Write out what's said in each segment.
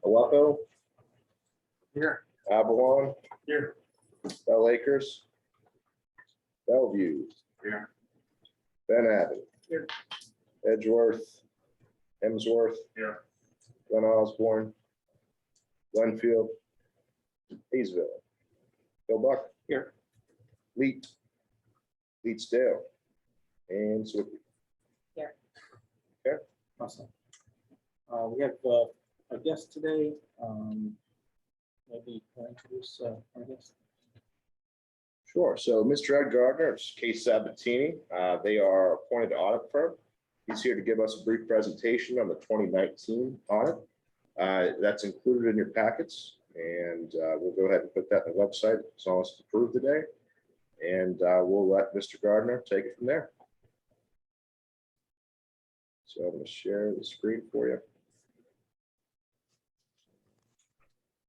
Aleppo, Here. Avalon, Here. Bell Acres, Bellevue, Here. Ben Abbott, Here. Edgeworth, Hemsworth, Here. Glen Osborne, Glenfield, Hayesville, Bill Buck. Here. Leet, Leetsdale, and Swifty. Awesome. We have a guest today. Maybe we'll introduce our guest. Sure. So Mr. Ed Gardner, it's Case Sabatini. They are appointed audit firm. He's here to give us a brief presentation on the 2019 audit. That's included in your packets, and we'll go ahead and put that on the website as long as it's approved today. And we'll let Mr. Gardner take it from there. So I'm going to share the screen for you.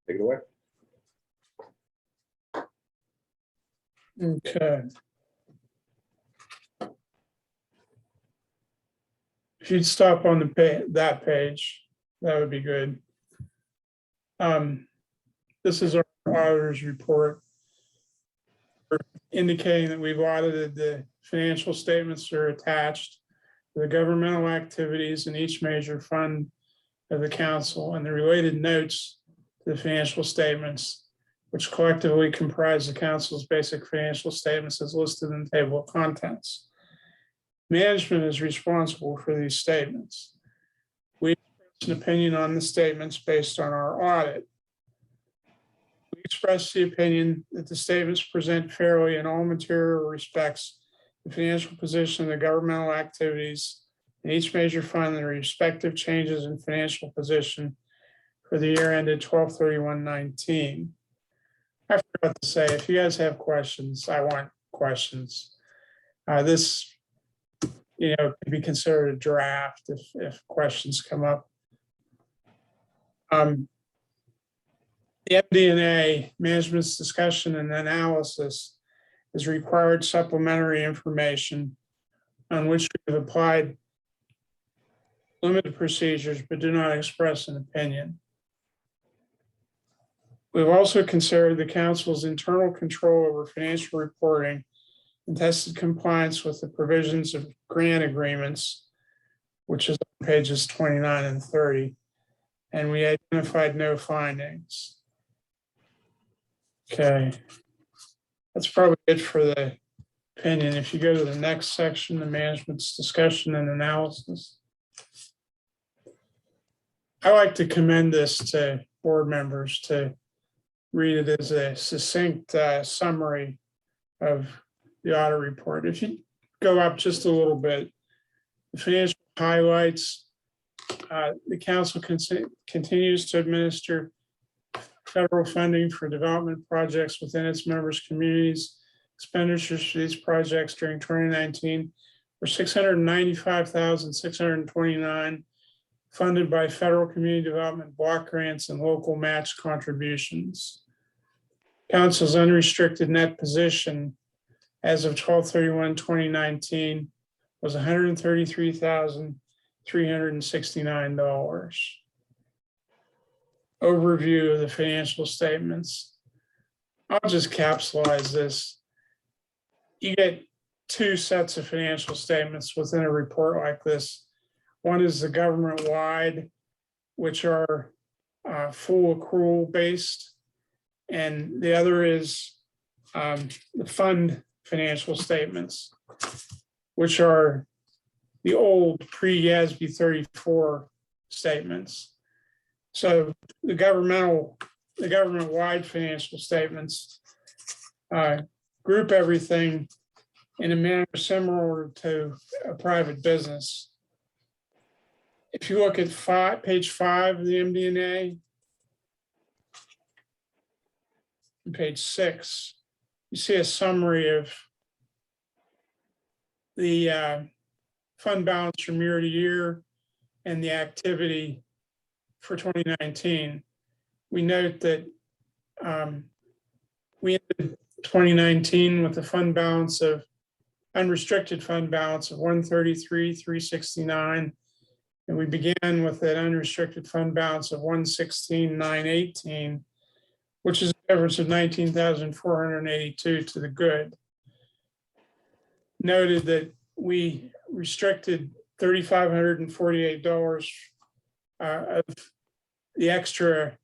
Take it away. Okay. If you'd stop on the page, that page, that would be good. This is our auditor's report indicating that we've audited the financial statements that are attached to the governmental activities in each major fund of the council and the related notes to the financial statements, which collectively comprise the council's basic financial statements as listed in the table of contents. Management is responsible for these statements. We express an opinion on the statements based on our audit. We express the opinion that the statements present fairly in all material respects the financial position of the governmental activities in each major fund and the respective changes in financial position for the year ended 12/31/19. I forgot to say, if you guys have questions, I want questions. This, can be considered a draft if questions come up. The MD&A, management's discussion and analysis, is required supplementary information on which we have applied limited procedures but do not express an opinion. We've also considered the council's internal control over financial reporting and tested compliance with the provisions of grant agreements, which is on pages 29 and 30, and we identified no findings. Okay, that's probably it for the opinion. If you go to the next section, the management's discussion and analysis. I like to commend this to board members to read it as a succinct summary of the audit report. If you go up just a little bit, the financial highlights, the council continues to administer federal funding for development projects within its members' communities. Expenditures for these projects during 2019 were $695,629, funded by federal community development block grants and local match contributions. Council's unrestricted net position as of 12/31/2019 was $133,369. Overview of the financial statements. I'll just capsulize this. You get two sets of financial statements within a report like this. One is the government-wide, which are full accrual based, and the other is the fund financial statements, which are the old pre-YASB 34 statements. So the government-wide financial statements group everything in a manner similar to a private business. If you look at page 5 of the MD&A, and page 6, you see a summary of the fund balance from year to year and the activity for 2019. We note that we ended 2019 with a fund balance of unrestricted fund balance of $133,369 And we began with an unrestricted fund balance of 116,918, which is a difference of 19,482 to the good. Noted that we restricted $3,548 of the extra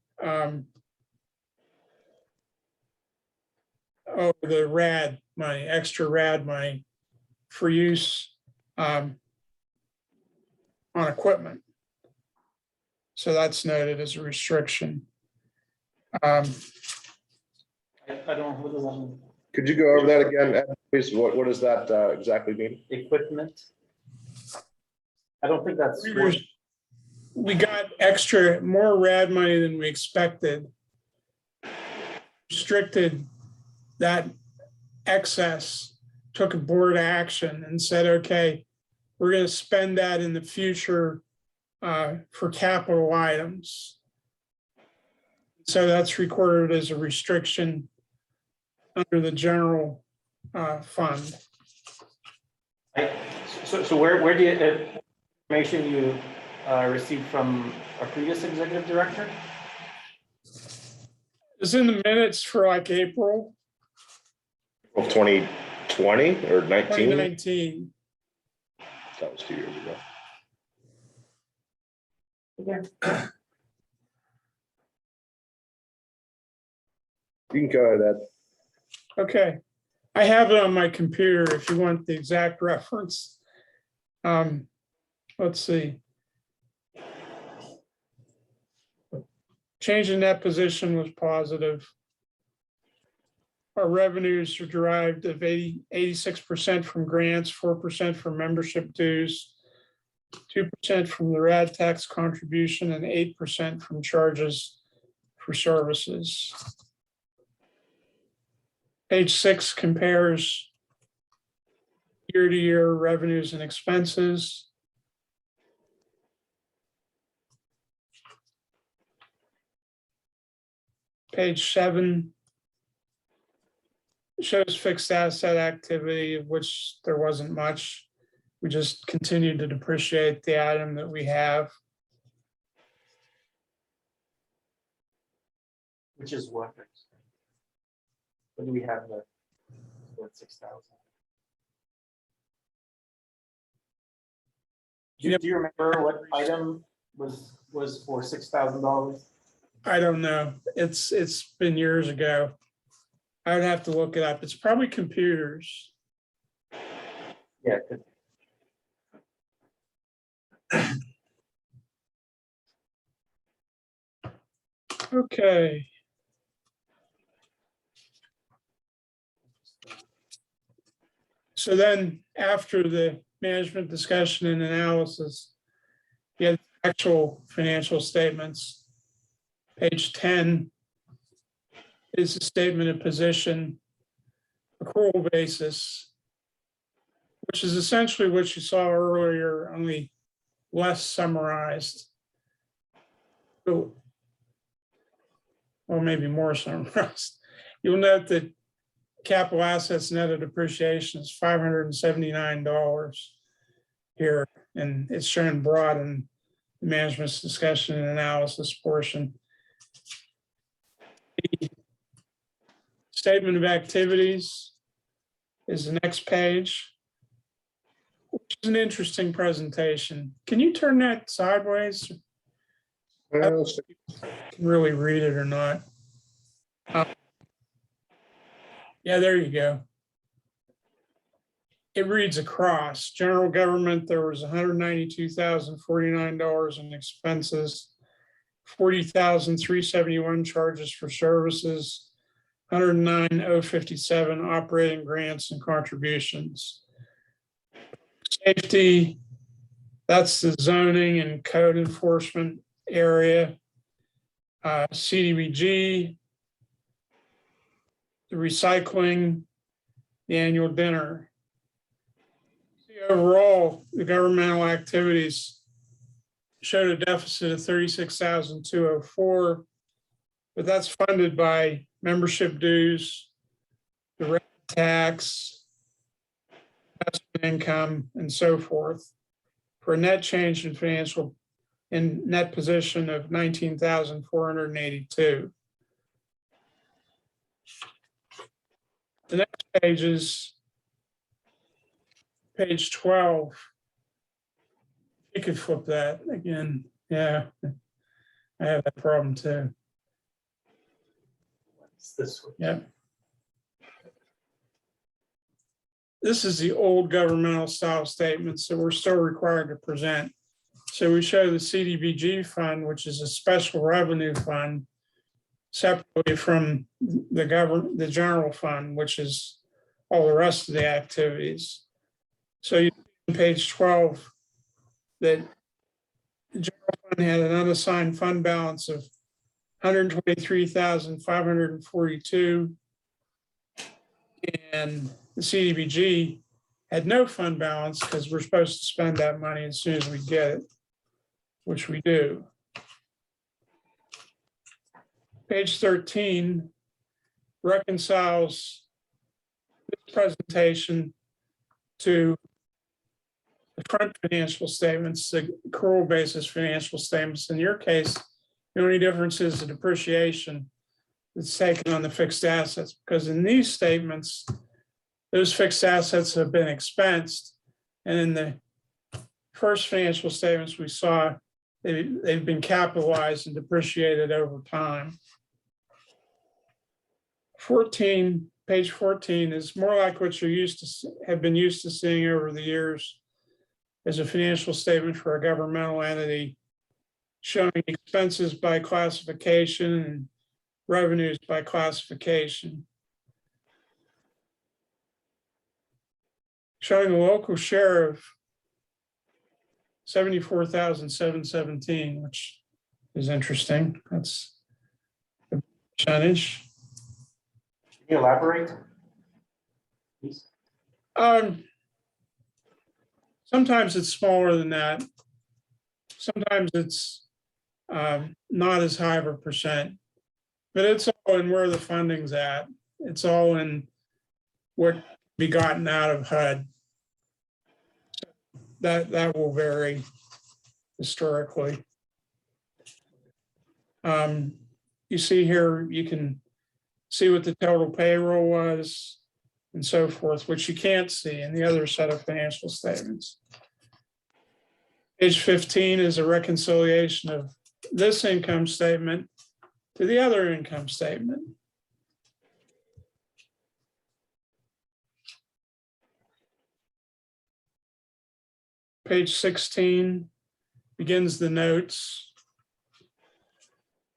the RAD money, extra RAD money for use on equipment. So that's noted as a restriction. I don't know what does that mean. Could you go over that again, Ed, please? What does that exactly mean? Equipment. I don't think that's. We got more RAD money than we expected. Restricted that excess, took a board action and said, okay, we're going to spend that in the future for capital items. So that's recorded as a restriction under the general fund. So where do you, information you received from our previous executive director? It's in the minutes for like April Of 2020 or 19? 2019. That was 2 years ago. Yeah. You can go ahead. Okay, I have it on my computer if you want the exact reference. Let's see. Change in net position was positive. Our revenues are derived of 86% from grants, 4% from membership dues, 2% from the RAD tax contribution, and 8% from charges for services. Page 6 compares year-to-year revenues and expenses. Page 7 shows fixed asset activity, of which there wasn't much. We just continued to depreciate the item that we have. Which is what? What do we have there? What, 6,000? Yep. Do you remember what item was for $6,000? I don't know. It's been years ago. I would have to look it up. It's probably computers. Yeah. Okay. So then after the management discussion and analysis, we had actual financial statements. Page 10 is a statement of position, accrual basis, which is essentially what you saw earlier, only less summarized. So, or maybe more summarized. You'll note that capital assets net of depreciation is $579 here, and it's shown broad in the management's discussion and analysis portion. The statement of activities is the next page, which is an interesting presentation. Can you turn that sideways? I don't know if you can really read it or not. Yeah, there you go. It reads across. General government, there was $192,049 in expenses, $40,371 charges for services, $109,057 operating grants and contributions. Safety, that's the zoning and code enforcement area. CDBG, the recycling, the annual dinner. Overall, the governmental activities showed a deficit of $36,204, but that's funded by membership dues, the rent tax, investment income, and so forth, for a net change in net position of 19,482. The next page is page 12. You could flip that again. Yeah, I have that problem too. It's this one. Yeah. This is the old governmental style statements that we're still required to present. So we show the CDBG fund, which is a special revenue fund, separately from the general fund, which is all the rest of the activities. So you see on page 12 that the general fund had an unassigned fund balance of 123,542, and the CDBG had no fund balance because we're supposed to spend that money as soon as we get it, which we do. Page 13 reconciles this presentation to the front financial statements, the accrual basis financial statements. In your case, the only difference is the depreciation that's taken on the fixed assets, because in these statements, those fixed assets have been expensed. And in the first financial statements we saw, they've been capitalized and depreciated over time. 14, page 14 is more like what you're have been used to seeing over the years as a financial statement for a governmental entity, showing expenses by classification and revenues by classification. Showing the local share of 74,717, which is interesting. That's a percentage. Can you elaborate? Please. Sometimes it's smaller than that. Sometimes it's not as high of a percent, but it's all in where the funding's at. It's all in what be gotten out of HUD. That will vary historically. You see here, you can see what the total payroll was and so forth, which you can't see in the other set of financial statements. Page 15 is a reconciliation of this income statement to the other income statement. Page 16 begins the notes.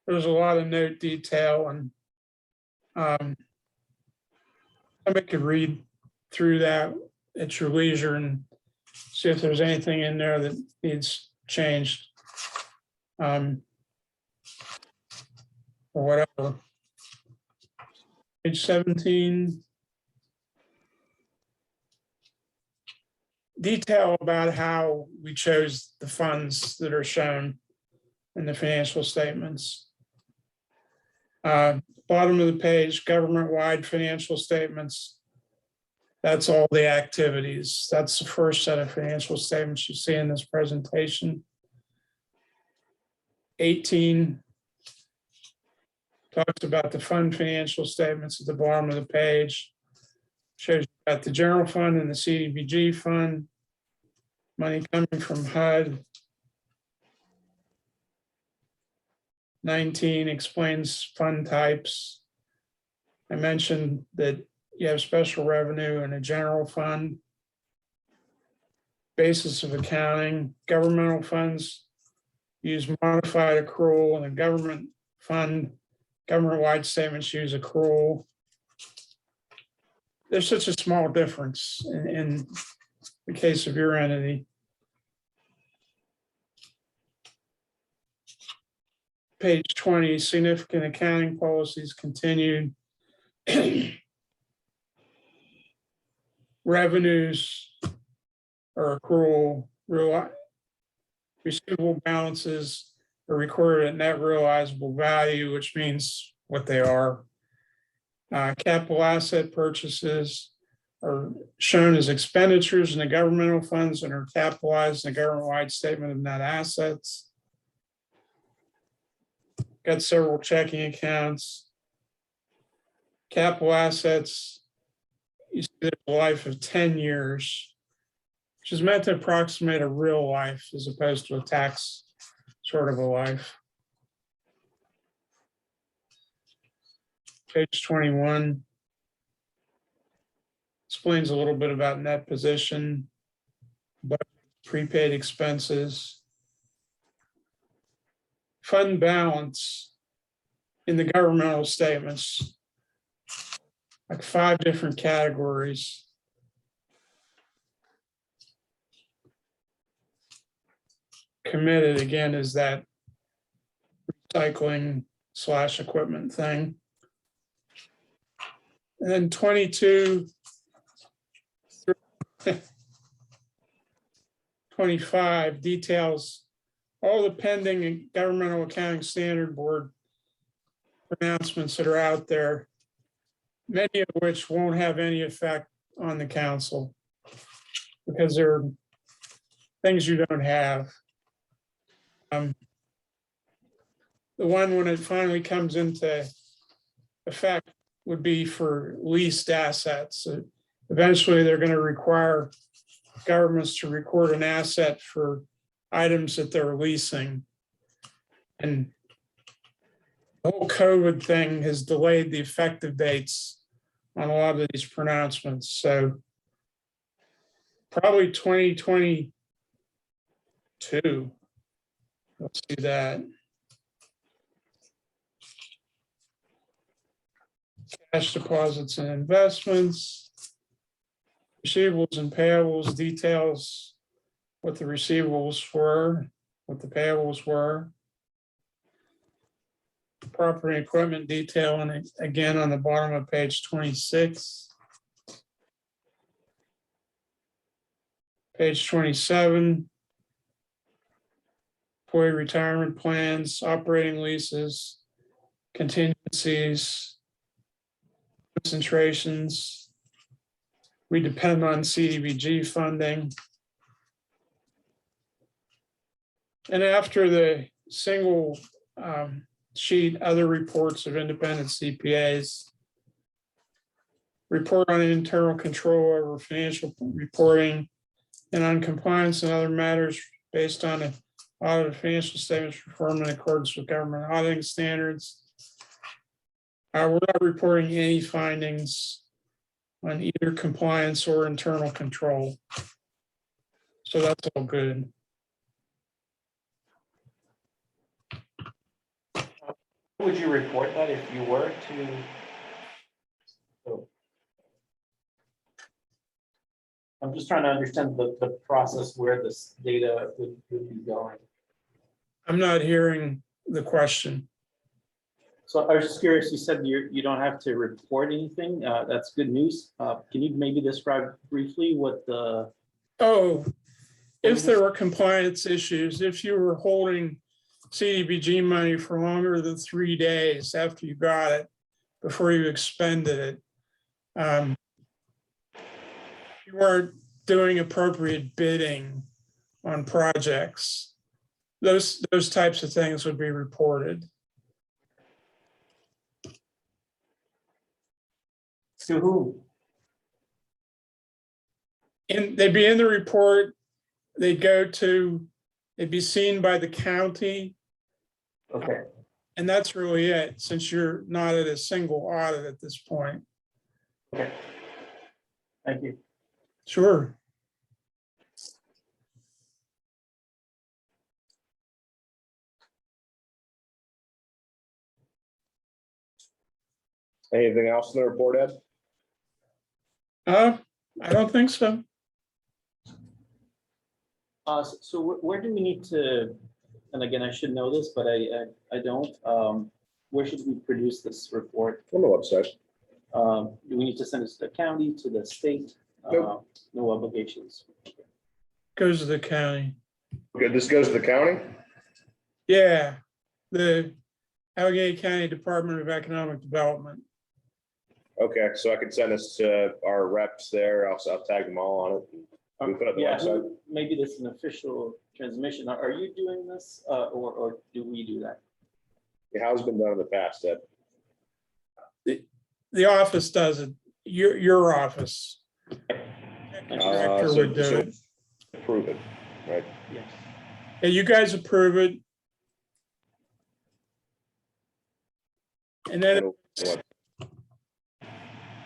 There's a lot of note detail, and somebody could read through that at your leisure and see if there's anything in there that needs changed, or whatever. Page 17. Detail about how we chose the funds that are shown in the financial statements. Bottom of the page, government-wide financial statements. That's all the activities. That's the first set of financial statements you see in this presentation. 18 talks about the fund financial statements at the bottom of the page. Shows you about the general fund and the CDBG fund, money coming from HUD. 19 explains fund types. I mentioned that you have special revenue and a general fund. Basis of accounting, governmental funds use modified accrual, and a government fund, government-wide statements use accrual. There's such a small difference in the case of your entity. Page 20, significant accounting policies continued. Revenues or accrual, receivable balances are recorded at net realizable value, which means what they are. Capital asset purchases are shown as expenditures in the governmental funds and are capitalized in the government-wide statement of net assets. Got several checking accounts. Capital assets, you see there's a life of 10 years, which is meant to approximate a real life as opposed to a tax sort of a life. Page 21 explains a little bit about net position, but prepaid expenses. Fund balance in the governmental statements, like 5 different categories. Committed, again, is that recycling / equipment thing. And then 22 through 25 details all the pending governmental accounting standard board pronouncements that are out there, many of which won't have any effect on the council because they're things you don't have. The one when it finally comes into effect would be for leased assets. Eventually, they're going to require governments to record an asset for items that they're leasing. And the whole COVID thing has delayed the effective dates on a lot of these pronouncements. So probably 2022. Let's see that. Cash deposits and investments, receivables and payables details what the receivables were, what the payables were. Property and equipment detail, and again on the bottom of page 26. Page 27. Employee retirement plans, operating leases, contingencies, concentrations. We depend on CDBG funding. And after the single sheet, other reports of independent CPAs, report on internal control over financial reporting and on compliance and other matters based on an audit of financial statements performed in accordance with government auditing standards. We're not reporting any findings on either compliance or internal control. So that's all good. Would you report that if you were to? I'm just trying to understand the process where this data would be going. I'm not hearing the question. So I was just curious, you said you don't have to report anything. That's good news. Can you maybe describe briefly what the... Oh, if there were compliance issues, if you were holding CDBG money for longer than 3 days after you got it, before you expended it, you weren't doing appropriate bidding on projects, those types of things would be reported. To whom? And they'd be in the report, they'd be seen by the county. Okay. And that's really it, since you're not at a single audit at this point. Okay. Thank you. Sure. Anything else in the report, Ed? I don't think so. So where do we need to, and again, I should know this, but I don't, where should we produce this report? On the website. Do we need to send it to the county, to the state? Nope. No obligations. Goes to the county. Okay, this goes to the county? Yeah, the Allegheny County Department of Economic Development. Okay, so I can send this to our reps there. I'll tag them all on it. We put it on the Yeah, website. maybe this is an official transmission. Are you doing this, or do we do that? Yeah, how's it been done in the past, Ed? The office does it, your office. Director would do it. Approve it, right? Yes. And you guys approve it. And then What-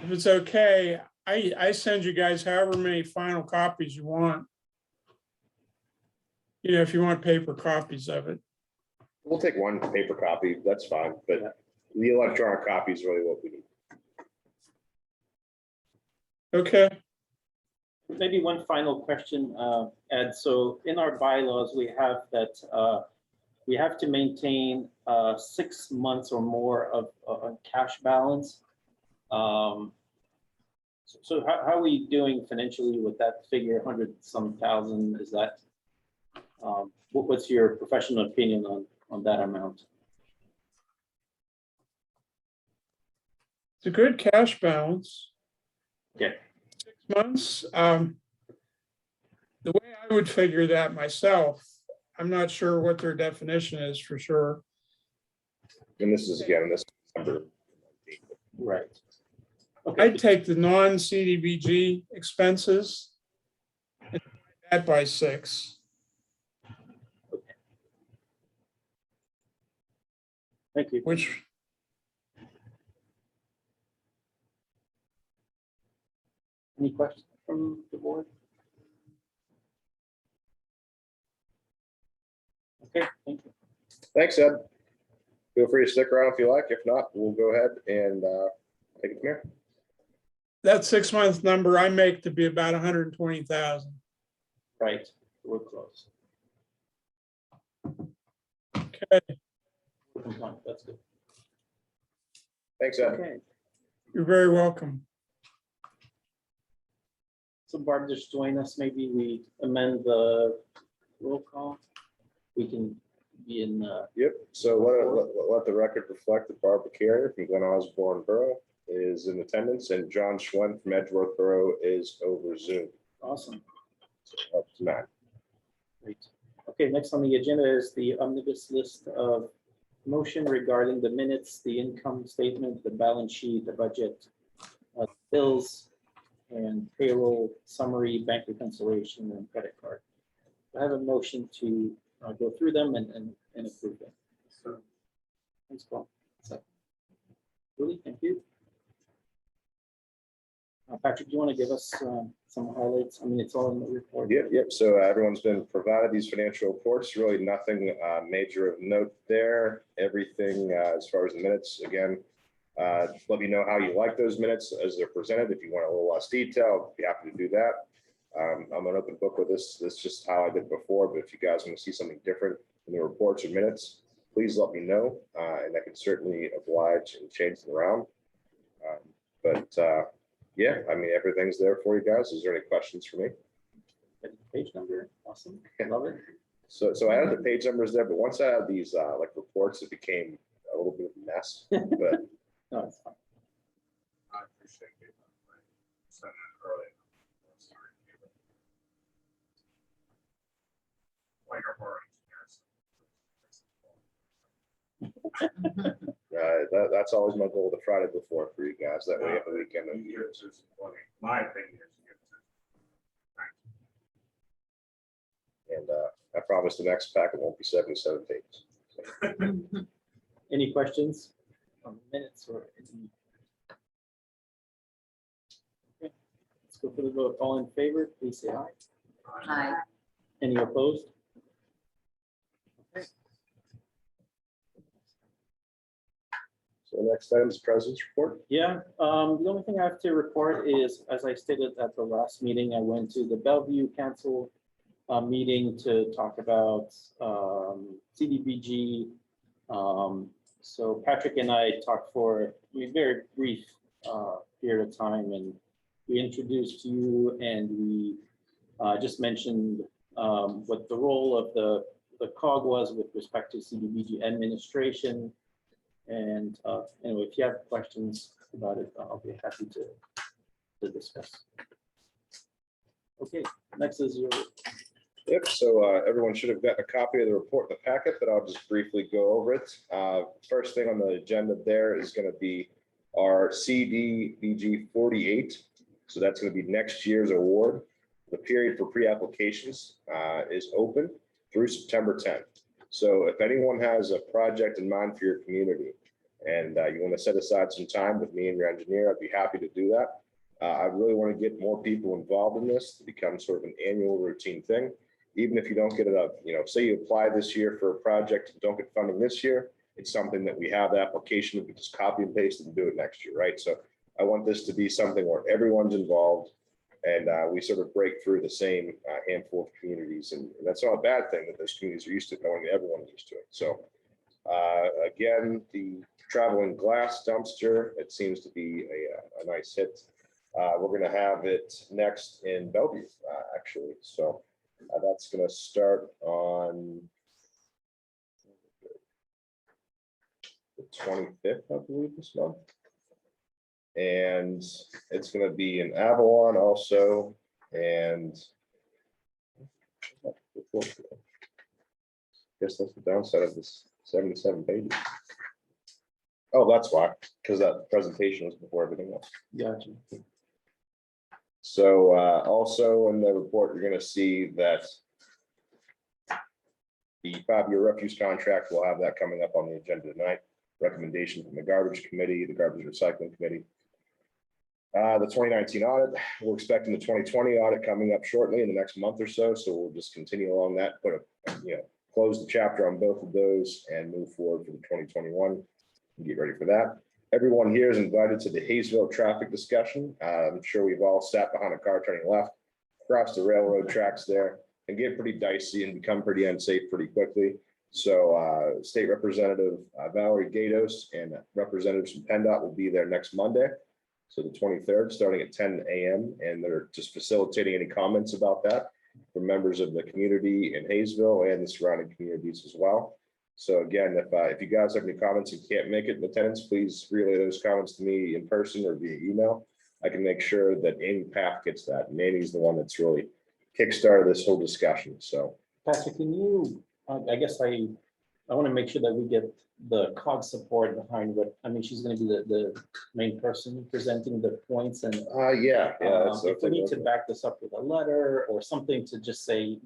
if it's okay, I send you guys however many final copies you want. You know, if you want paper copies of it. We'll take one paper copy, that's fine, but the electronic copy is really what we need. Okay, Maybe one final question, Ed. So in our bylaws, we have that we have to maintain 6 months or more of a cash balance. So how are we doing financially with that figure, 100-some thousand? Is that, what's your professional opinion on that amount? it's a good cash balance. Okay. 6 months. The way I would figure that myself, I'm not sure what their definition is for sure. And this is again, this number. Right. Okay. I'd take the non-CDBG expenses and divide that by 6. Thank you. Which, Any questions from the board? Okay, thank you. Thanks, Ed. Feel free to stick around if you like. If not, we'll go ahead and take it from here. that 6-month number I make to be about 120,000. Right, we're close. Okay, That's good. Thanks, Ed. Okay, you're very welcome. so Barb, just join us. Maybe we amend the roll call. We can be in, Yep, so let the record reflect that Barbara Carrier from Glen Osborne Borough is in attendance and John Schwen from Edgeworth Borough is over Zoom. awesome, So up to Matt. great. Okay, next on the agenda is the omnibus list of motion regarding the minutes, the income statement, the balance sheet, the budget, bills, and payroll summary, bank reconciliation, and credit card. I have a motion to go through them and approve them. So, thanks, Paul. Second. Julie, thank you. Patrick, do you want to give us some highlights? I mean, it's all in the report. Yep. So everyone's been provided these financial reports. Really nothing major of note there. Everything as far as the minutes, again, let me know how you like those minutes as they're presented. If you want a little less detail, I'd be happy to do that. I'm an open book with this. This is just how I did before, but if you guys want to see something different in the reports or minutes, please let me know, and I can certainly oblige and change them around. Yeah, I mean, everything's there for you guys. Is there any questions for me? Page number, awesome, love it. So I added the page numbers there, but once I had these like reports, it became a little bit of a mess. But No, it's fine. I appreciate it. Send it early. Like our bar engineers. that's always my goal, the Friday before for you guys. That way you have a weekend. You give it to us, my opinion is you give it to us. And I promise the next packet won't be 77 pages. Any questions on the minutes or any? Okay, let's go for the vote. All in favor, please say aye. Aye. Any opposed? Okay. So the next item is President's report. Yeah, the only thing I have to report is, as I stated at the last meeting, I went to the Bellevue Council meeting to talk about CDBG. So Patrick and I talked for a very brief period of time, and we introduced you, and we just mentioned what the role of the COG was with respect to CDBG administration. And anyway, if you have questions, about it, I'll be happy to discuss. Okay, next is your, Yep, so everyone should have gotten a copy of the report in the packet, but I'll just briefly go over it. First thing on the agenda there is going to be our CDBG 48. So that's going to be next year's award. The period for pre-applications is open through September 10th. So if anyone has a project in mind for your community and you want to set aside some time with me and your engineer, I'd be happy to do that. I really want to get more people involved in this to become sort of an annual routine thing. Even if you don't get it up, say you apply this year for a project and don't get funding this year, it's something that we have the application, we can just copy and paste it and do it next year, right? So I want this to be something where everyone's involved and we sort of break through the same handful of communities. And that's not a bad thing that those communities are used to knowing everyone's used to it. So again, the traveling glass dumpster, it seems to be a nice hit. We're going to have it next in Bellevue, actually. So that's going to start on the 25th, I believe, this month. And it's going to be in Avalon also. And I guess that's the downside of this 77 pages. Oh, that's why, because that presentation was before everything else. gotcha. So also in the report, you're going to see that the 5-year refuse contract, we'll have that coming up on the agenda tonight. Recommendation from the garbage committee, the garbage recycling committee. The 2019 audit, we're expecting the 2020 audit coming up shortly in the next month or so. So we'll just continue along that, close the chapter on both of those and move forward for the 2021 and get ready for that. Everyone here is invited to the Hayesville traffic discussion. I'm sure we've all sat behind a car turning left across the railroad tracks there and get pretty dicey and become pretty unsafe pretty quickly. So State Representative Valerie Gatos and representatives from PennDOT will be there next Monday. So the 23rd, starting at 10 a.m. And they're just facilitating any comments about that for members of the community in Hayesville and the surrounding communities as well. So again, if you guys have any comments and can't make it in attendance, please relay those comments to me in person or via email. I can make sure that Amy Path gets that. And Amy's the one that's really kickstarted this whole discussion. So Patrick, can you, I guess I want to make sure that we get the COG support behind what, I mean, she's going to be the main person presenting the points and if we need to back this up with a letter or something to just say,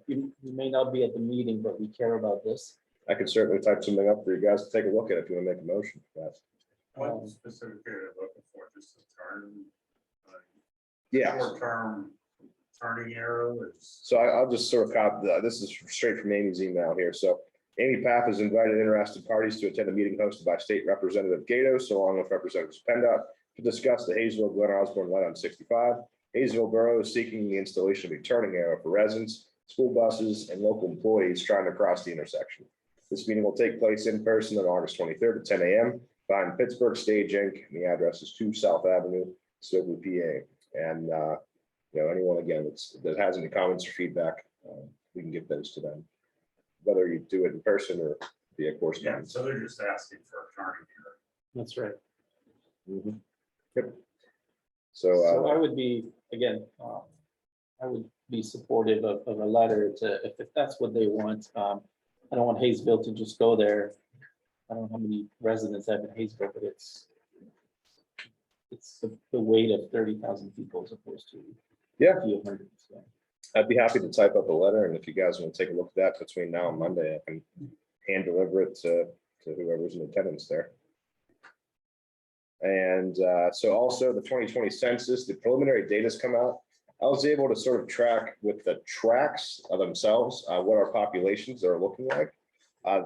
you may not be at the meeting, but we care about this. I can certainly type something up for you guys to take a look at if you want to make a motion for that. What specifically are they looking for? Just a turn? Yeah. Short-term turning arrow is. So I'll just sort of copy this is straight from Amy's email here. So Amy Path has invited interested parties to attend a meeting hosted by State Representative Gatos, along with representatives of PennDOT, to discuss the Hayesville Glen Osborne light on 65. Hayesville Borough is seeking the installation of a turning arrow for residents, school buses, and local employees trying to cross the intersection. This meeting will take place in person on August 23rd at 10 a.m. behind Pittsburgh Stage Inc. And the address is 2 South Avenue, Stokely, PA. And anyone again that has any comments or feedback, we can give those to them, whether you do it in person or via correspondence. Yeah, so they're just asking for a turning arrow. That's right. Mm-hmm. Yep. So I would be, again, I would be supportive of a letter to, if that's what they want. I don't want Hayesville to just go there. I don't know how many residents have in Hayesville, but it's the weight of 30,000 people as opposed to a few hundred. So. I'd be happy to type up a letter, and if you guys want to take a look at that between now and Monday, I can hand deliver it to whoever's in attendance there. And so also the 2020 census, the preliminary data's come out. I was able to sort of track with the tracks themselves what our populations are looking like.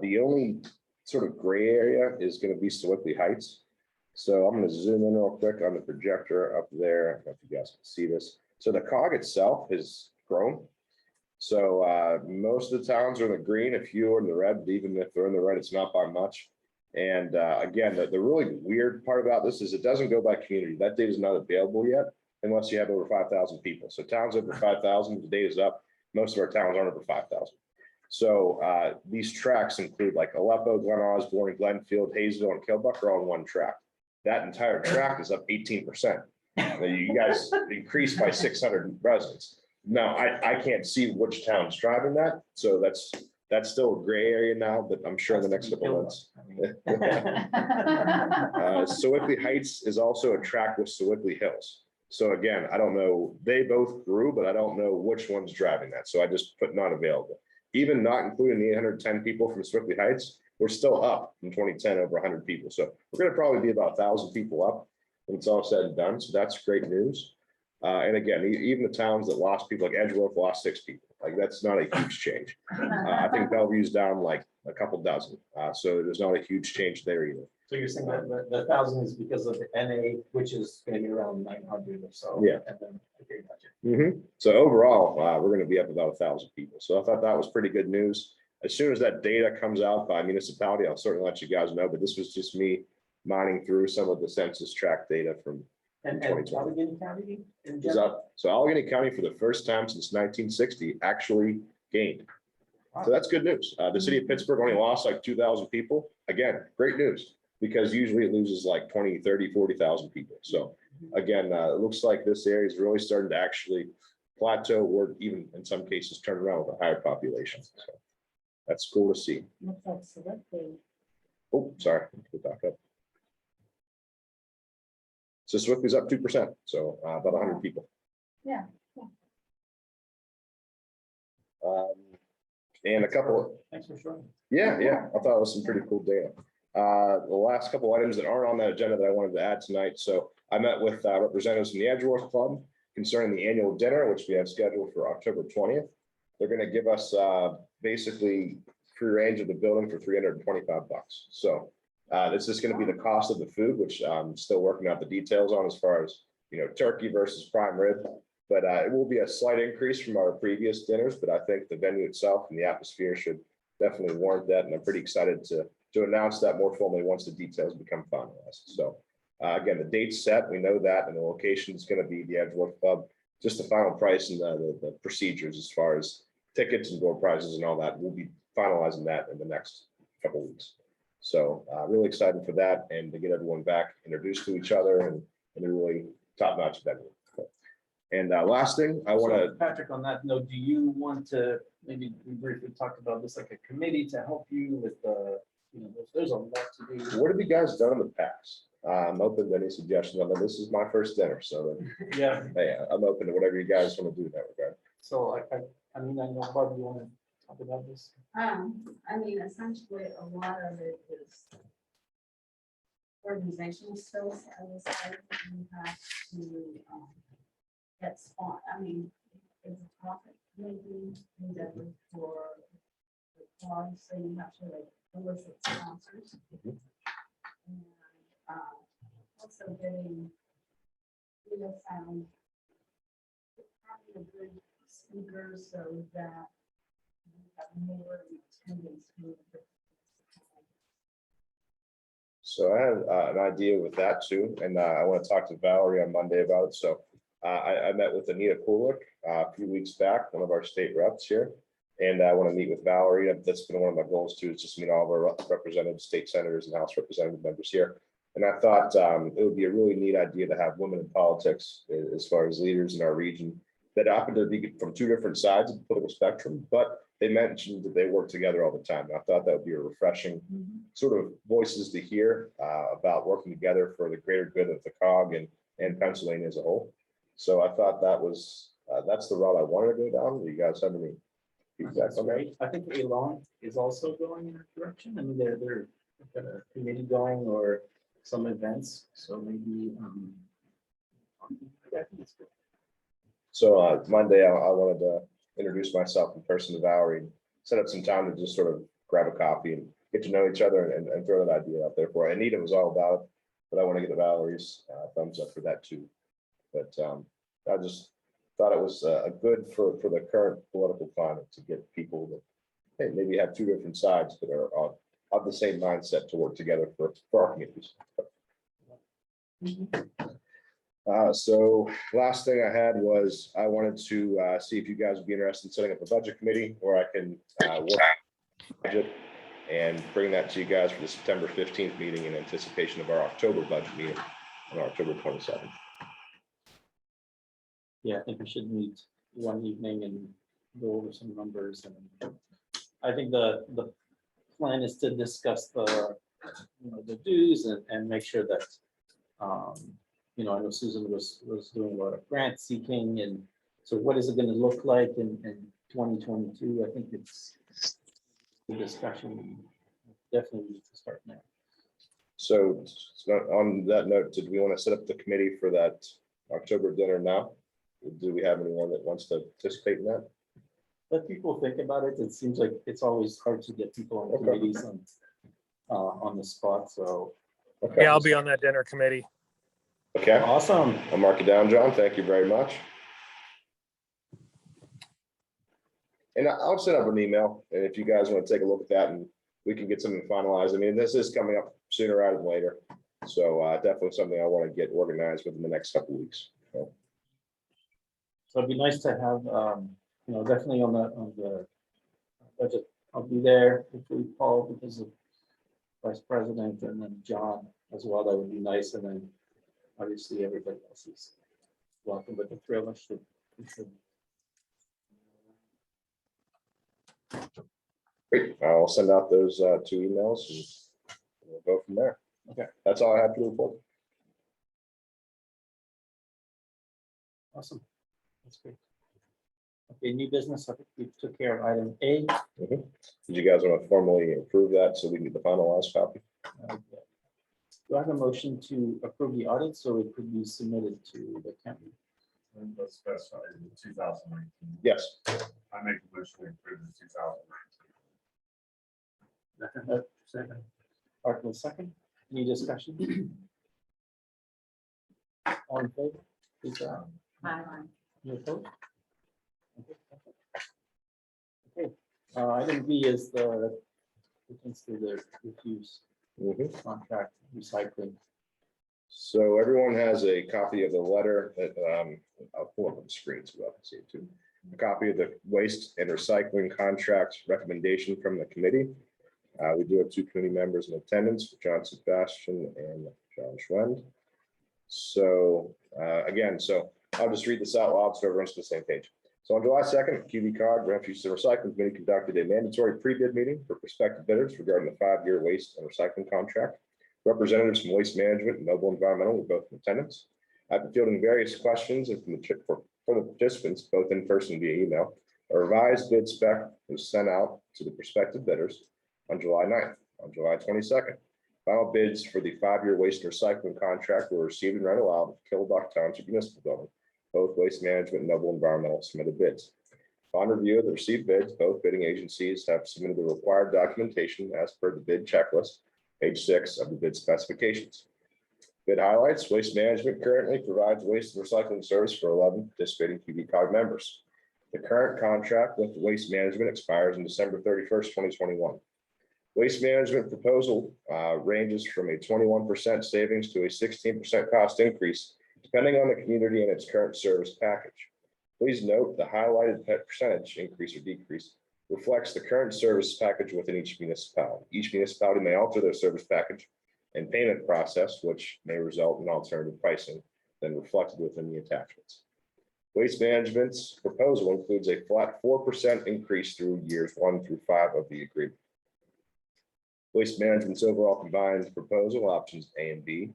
The only sort of gray area is going to be Sewickley Heights. So I'm going to zoom in real quick on the projector up there. I don't know if you guys can see this. So the COG itself has grown. So most of the towns are in the green, a few are in the red, but even if they're in the red, it's not by much. And again, the really weird part about this is it doesn't go by community. That data is not available yet unless you have over 5,000 people. So towns over 5,000, the data is up. Most of our towns aren't over 5,000. So these tracks include like Aleppo, Glen Osborne, Glenfield, Hayesville, and Killbuck are all on one track. that entire tract is up 18%. You guys increased by 600 residents. Now, I can't see which town's driving that, so that's still a gray area now, but I'm sure in the next couple of months. Sewickley Heights is a tract with Sewickley Hills. So again, I don't know, they both grew, but I don't know which one's driving that. So I just put not available. Even not including the 810 people from Sewickley Heights, we're still up from 2010 over 100 people. So we're going to probably be about 1,000 people up when it's all said and done. So that's great news. And again, even the towns that lost people, like Edgeworth lost 6 people. Like that's not a huge change. I think Bellevue's down like a couple dozen. So there's not a huge change there either. So you're saying that the 1,000 is because of the NA, which is going to be around 900 or so. Yeah. And then, okay, gotcha. So overall, we're going to be up about 1,000 people. So I thought that was pretty good news. As soon as that data comes out by municipality, I'll certainly let you guys know. But this was just me mining through some of the census tract data from And 2020. Allegheny County in is general? up. So Allegheny County for the first time since 1960 actually gained. So that's good news. The city of Pittsburgh only lost like 2,000 people. Again, great news, because usually it loses like 20, 30, 40,000 people. So again, it looks like this area is really starting to actually plateau or even in some cases turn around with a higher population. So that's cool to see. Oh, sorry. Go back up. So Sewickley's up 2%. So about 100 people. Yeah. And a couple. Thanks for showing. Yeah, I thought it was some pretty cool data. The last couple items that aren't on that agenda that I wanted to add tonight. So I met with representatives from the Edgeworth Club concerning the annual dinner, which we have scheduled for October 20th. They're going to give us basically free range of the building for $325. So this is going to be the cost of the food, which I'm still working out the details on as far as, turkey versus prime rib. But it will be a slight increase from our previous dinners, but I think the venue itself and the atmosphere should definitely warrant that. And I'm pretty excited to announce that more formally once the details become finalized. So again, the date's set, we know that, and the location is going to be the Edgeworth Club. Just the final price and the procedures as far as tickets and door prizes and all that, we'll be finalizing that in the next couple of weeks. So really excited for that and to get everyone back introduced to each other and a really top-notch venue. And last thing, I want to. Patrick, on that note, do you want to, maybe we briefly talked about this, like a committee to help you with the, there's a lot to do. What have you guys done in the past? I'm open to any suggestions. I know this is my first dinner, so Yeah. hey, I'm open to whatever you guys want to do in that regard. So I mean, I know, Barb, you want to talk about this? I mean, essentially, a lot of it is organizational skills, I would say. You have to get spot, I mean, it's a topic, maybe endeavor for the cause, so you have to like elicit sponsors. And also getting sound, having a good speaker so that you have more attendance. So I have an idea with that too, and I want to talk to Valerie on Monday about it. So I met with Anita Kulik a few weeks back, one of our state reps here, and I want to meet with Valerie. That's been one of my goals too, is just meet all of our representatives, state senators, and House representative members here. And I thought it would be a really neat idea to have women in politics as far as leaders in our region that happen to be from two different sides of the political spectrum, but they mentioned that they work together all the time. And I thought that would be a refreshing sort of voices to hear about working together for the greater good of the COG and Pennsylvania as a whole. So I thought that was that's the route I wanted to go down. Do you guys have any feedback on that? Right. I think Elon is also going in that direction. I mean, they're got a committee going or some events. So maybe I think it's good. So Monday, I wanted to introduce myself in person to Valerie and set up some time to just sort of grab a coffee and get to know each other and throw that idea out there for her. Anita was all about it, but I want to get Valerie's thumbs up for that too. But I just thought it was good for the current political climate to get people that hey, maybe have two different sides that are of the same mindset to work together for our communities. So last thing I had was I wanted to see if you guys would be interested in setting up a budget committee where I can work budget and bring that to you guys for the September 15th meeting in anticipation of our October budget meeting on October 27th. Yeah, I think we should meet one evening and go over some numbers, and I think the plan is to discuss the, the dues and make sure that, I know Susan was doing a lot of grant seeking, and so what is it gonna look like in 2022? I think it's the discussion definitely needs to start now. So on that note, did we want to set up the committee for that October dinner now? Do we have anyone that wants to participate in that? Let people think about it. It seems like it's always hard to get people on Okay. committees on the spot, so. Okay. Yeah, I'll be on that dinner committee. Okay, Awesome. I'll mark it down, John. Thank you very much. And I'll send up an email, and if you guys want to take a look at that, and we can get something finalized. I mean, this is coming up sooner rather than later. So definitely something I want to get organized within the next couple of weeks. So, So it'd be nice to have, definitely on the budget. I'll be there, hopefully Paul, because of Vice President, and then John as well. That would be nice. And then obviously everybody else is welcome, but the three of us should. great. I'll send out those 2 emails and we'll go from there. Okay. That's all I have to report. Awesome. That's great. Okay, new business. I think we took care of item A. Did you guys want to formally approve that so we can get the finalized copy? Do I have a motion to approve the audit so it could be submitted to the county? And let's specify in 2019. Yes. I make a motion to approve the 2019. Second. Article second. Any discussion? All in favor? Please say aye. Aye. Any opposed? Okay, perfect. Okay, item B is the refuse Mhm. contract recycling. So everyone has a copy of the letter that I'll pull up on the screen so I can see it too. A copy of the waste and recycling contract recommendation from the committee. We do have 2 committee members in attendance, John Sebastian and John Schwend. So again, I'll just read this out loud so everyone's on the same page. So on July 2nd, QVCOG Refuse and Recycling Committee conducted a mandatory pre-bid meeting for prospective bidders regarding the 5-year waste and recycling contract. Representatives from Waste Management and Noble Environmental were both in attendance. After fielding various questions and for the participants, both in person and via email, a revised bid spec was sent out to the prospective bidders on July 9th. On July 22nd, final bids for the 5-year waste and recycling contract were received and read aloud at Killbuck Township Municipal Building. Both Waste Management and Noble Environmental submitted bids. Upon review of the received bids, both bidding agencies have submitted the required documentation as per the bid checklist, page 6 of the bid specifications. Bid highlights: Waste Management currently provides waste and recycling service for 11 participating QVCOG members. The current contract with Waste Management expires on December 31st, 2021. Waste Management proposal ranges from a 21% savings to a 16% cost increase, depending on the community and its current service package. Please note the highlighted percentage increase or decrease reflects the current service package within each municipality. Each municipality may alter their service package and payment process, which may result in alternative pricing than reflected within the attachments. Waste Management's proposal includes a flat 4% increase through years 1 through 5 of the agreement. Waste Management's overall combined proposal, options A and B,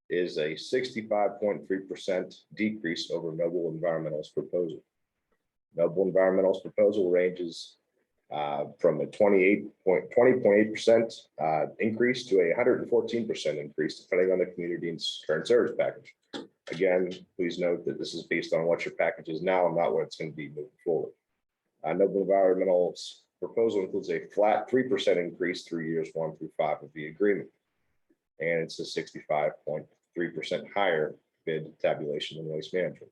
is a 65.3% decrease over Noble Environmental's proposal. Noble Environmental's proposal ranges from a 20.8% increase to a 114% increase, depending on the community and current service package. Again, please note that this is based on what your package is now and not what it's going to be moving forward. Noble Environmental's proposal includes a flat 3% increase through years 1 through 5 of the agreement. And it's a 65.3% higher bid tabulation than Waste Management.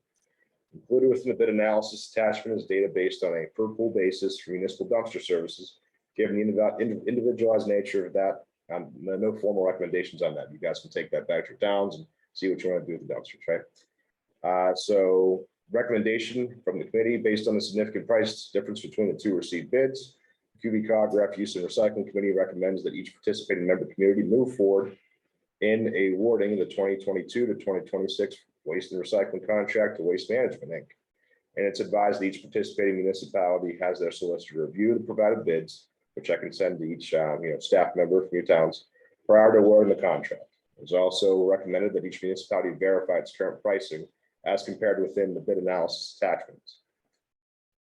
Included within the bid analysis attachment is data based on a per pool basis for municipal dumpster services. Given the individualized nature of that, no formal recommendations on that. You guys can take that back to your towns and see what you want to do with the dumpsters, right? So recommendation from the committee based on the significant price difference between the 2 received bids. The QVCOG Refuse and Recycling Committee recommends that each participating member community move forward in awarding the 2022 to 2026 waste and recycling contract to Waste Management, Inc. And it's advised that each participating municipality has their solicitor review the provided bids, which I can send to each staff member from your towns prior to awarding the contract. It's also recommended that each municipality verify its current pricing as compared within the bid analysis attachments,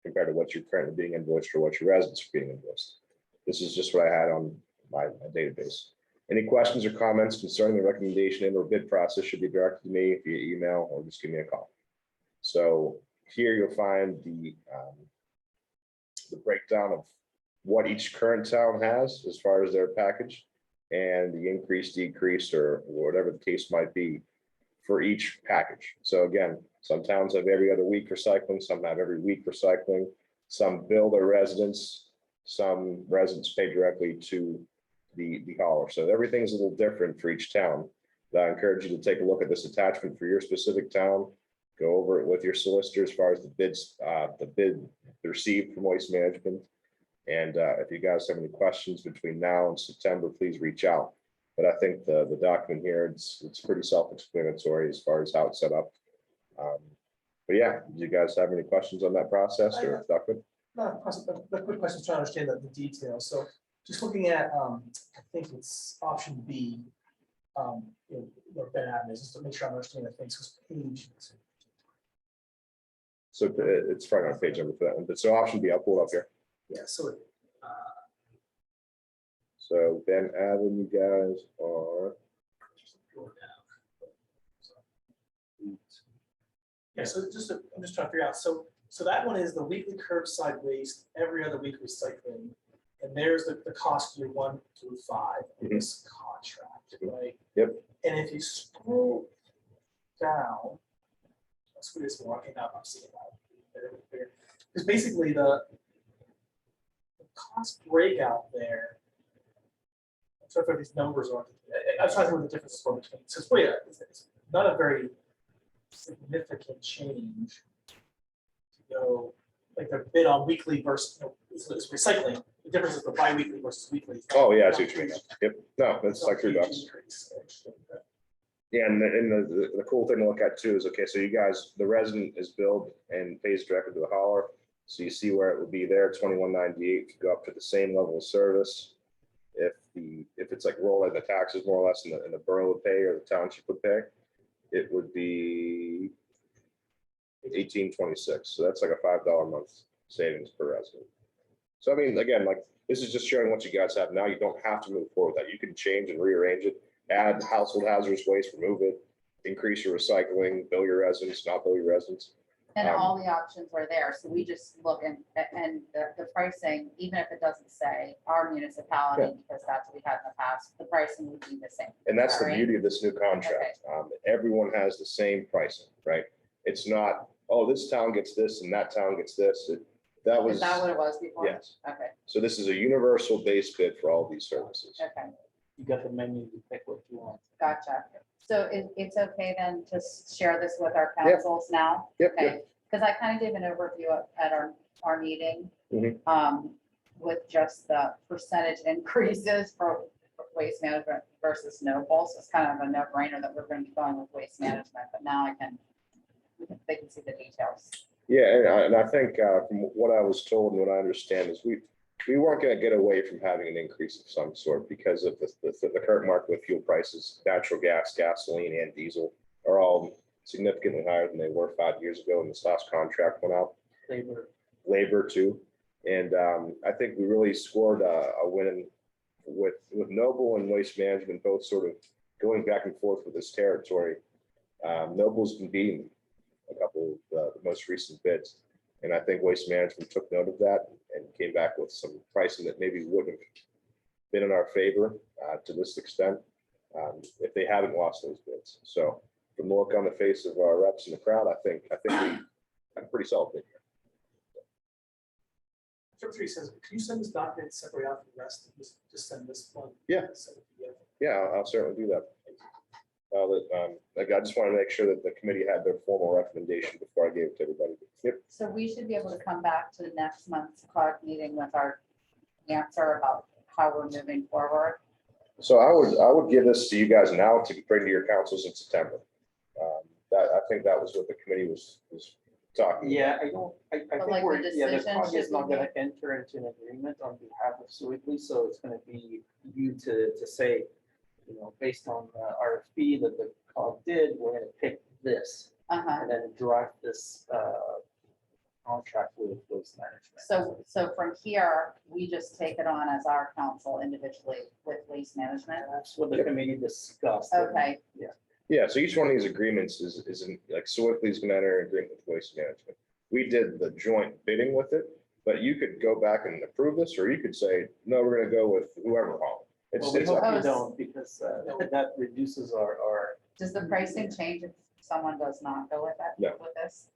compared to what you're currently being invoiced or what your residents are being invoiced. This is just what I had on my database. Any questions or comments concerning the recommendation and or bid process should be directed to me via email or just give me a call. So here you'll find the breakdown of what each current town has as far as their package and the increase, decrease, or whatever the case might be for each package. So again, some towns have every other week recycling, some have every week recycling, some bill their residents, some residents pay directly to the hauler. So everything's a little different for each town. I encourage you to take a look at this attachment for your specific town. Go over it with your solicitor as far as the bids, the bid received from Waste Management. And if you guys have any questions between now and September, please reach out. But I think the document here, it's pretty self-explanatory as far as how it's set up. But yeah, do you guys have any questions on that process or document? No, a quick question to understand the details. So just looking at, I think it's option B, where Ben Adam is, just to make sure I'm understanding the things, because page. So it's probably on page number for that one. But so option B, I'll pull it up here. Yeah, so So Ben Adam, you guys are. yeah, so I'm just trying to figure out. So that one is the weekly curbside waste, every other week recycling, and there's the cost year 1 through 5 of this contract, right? Yep. And if you scroll down, let's put this walking up. I'm seeing that because basically the cost breakout there. I'm sorry if these numbers are. I'm trying to know what the difference is between. So it's really it's not a very significant change to go like the bid on weekly versus it's recycling. The difference is the bi-weekly versus weekly. Oh yeah, I see what you mean. Yep. No, that's like $3. Yeah, and the cool thing to look at too is, okay, so you guys, the resident is billed and pays directly to the hauler. So you see where it would be there, $21.98 to go up to the same level of service. If it's like rolling the taxes more or less in the borough would pay or the township would pay, it would be $18.26. So that's like a $5 a month savings per resident. So I mean, again, like this is just showing what you guys have now. You don't have to move forward with that. You can change and rearrange it, add household hazardous waste, remove it, increase your recycling, bill your residents, not bill your residents. And all the options are there, so we just look and the pricing, even if it doesn't say our municipality, because that's what we had in the past, the pricing would be the same. And that's the Right. beauty of this new contract. Everyone has the same pricing, right? It's not, oh, this town gets this and that town gets this. That was, Is that what it was before? yes. Okay, So this is a universal base bid for all these services. okay, You got the menu, you pick what you want. gotcha. So it's okay then to share this with our councils now? Yep, Okay, because I kind of gave an overview at our meeting Mhm. with just the percentage increases for waste management versus Noble. So it's kind of a no-brainer that we're going to be going with waste management, but now they can see the details. Yeah, and I think from what I was told and what I understand is we weren't going to get away from having an increase of some sort because of the current market with fuel prices. Natural gas, gasoline, and diesel are all significantly higher than they were 5 years ago when this last contract went out. Labor too. And I think we really scored a win with Noble and Waste Management both sort of going back and forth with this territory. Noble's been beating a couple of the most recent bids. And I think Waste Management took note of that and came back with some pricing that maybe wouldn't have been in our favor to this extent if they haven't lost those bids. So from the look on the face of our reps in the crowd, I think we have a pretty solid bid here. Number 3 says, can you send this document separate out from the rest? Just send this one. Yeah. Yeah, I'll certainly do that. I just want to make sure that the committee had their formal recommendation before I gave it to everybody. Yep. So we should be able to come back to next month's COG meeting with our answer about how we're moving forward? So I would give this to you guys now to bring to your councils in September. I think that was what the committee was talking. Yeah, I don't, I But think like the we're, yeah, the decision COG is should not be gonna made- enter into an agreement on behalf of Sweetly, so it's gonna be you to say, you know, based on the RFP that the COG did, we're gonna pick this Uh-huh. and then draft this contract with waste management. So from here, we just take it on as our council individually with waste management? That's what the committee discussed. Okay, Yeah, so each one of these agreements isn't like Swiftly's gonna enter an agreement with Waste Management. We did the joint bidding with it, but you could go back and approve this, or you could say, no, we're gonna go with whoever haul. It's, Well, we it's hope up. you Oh, don't, because that reduces our, does the pricing change if someone does not go with that, No. with this?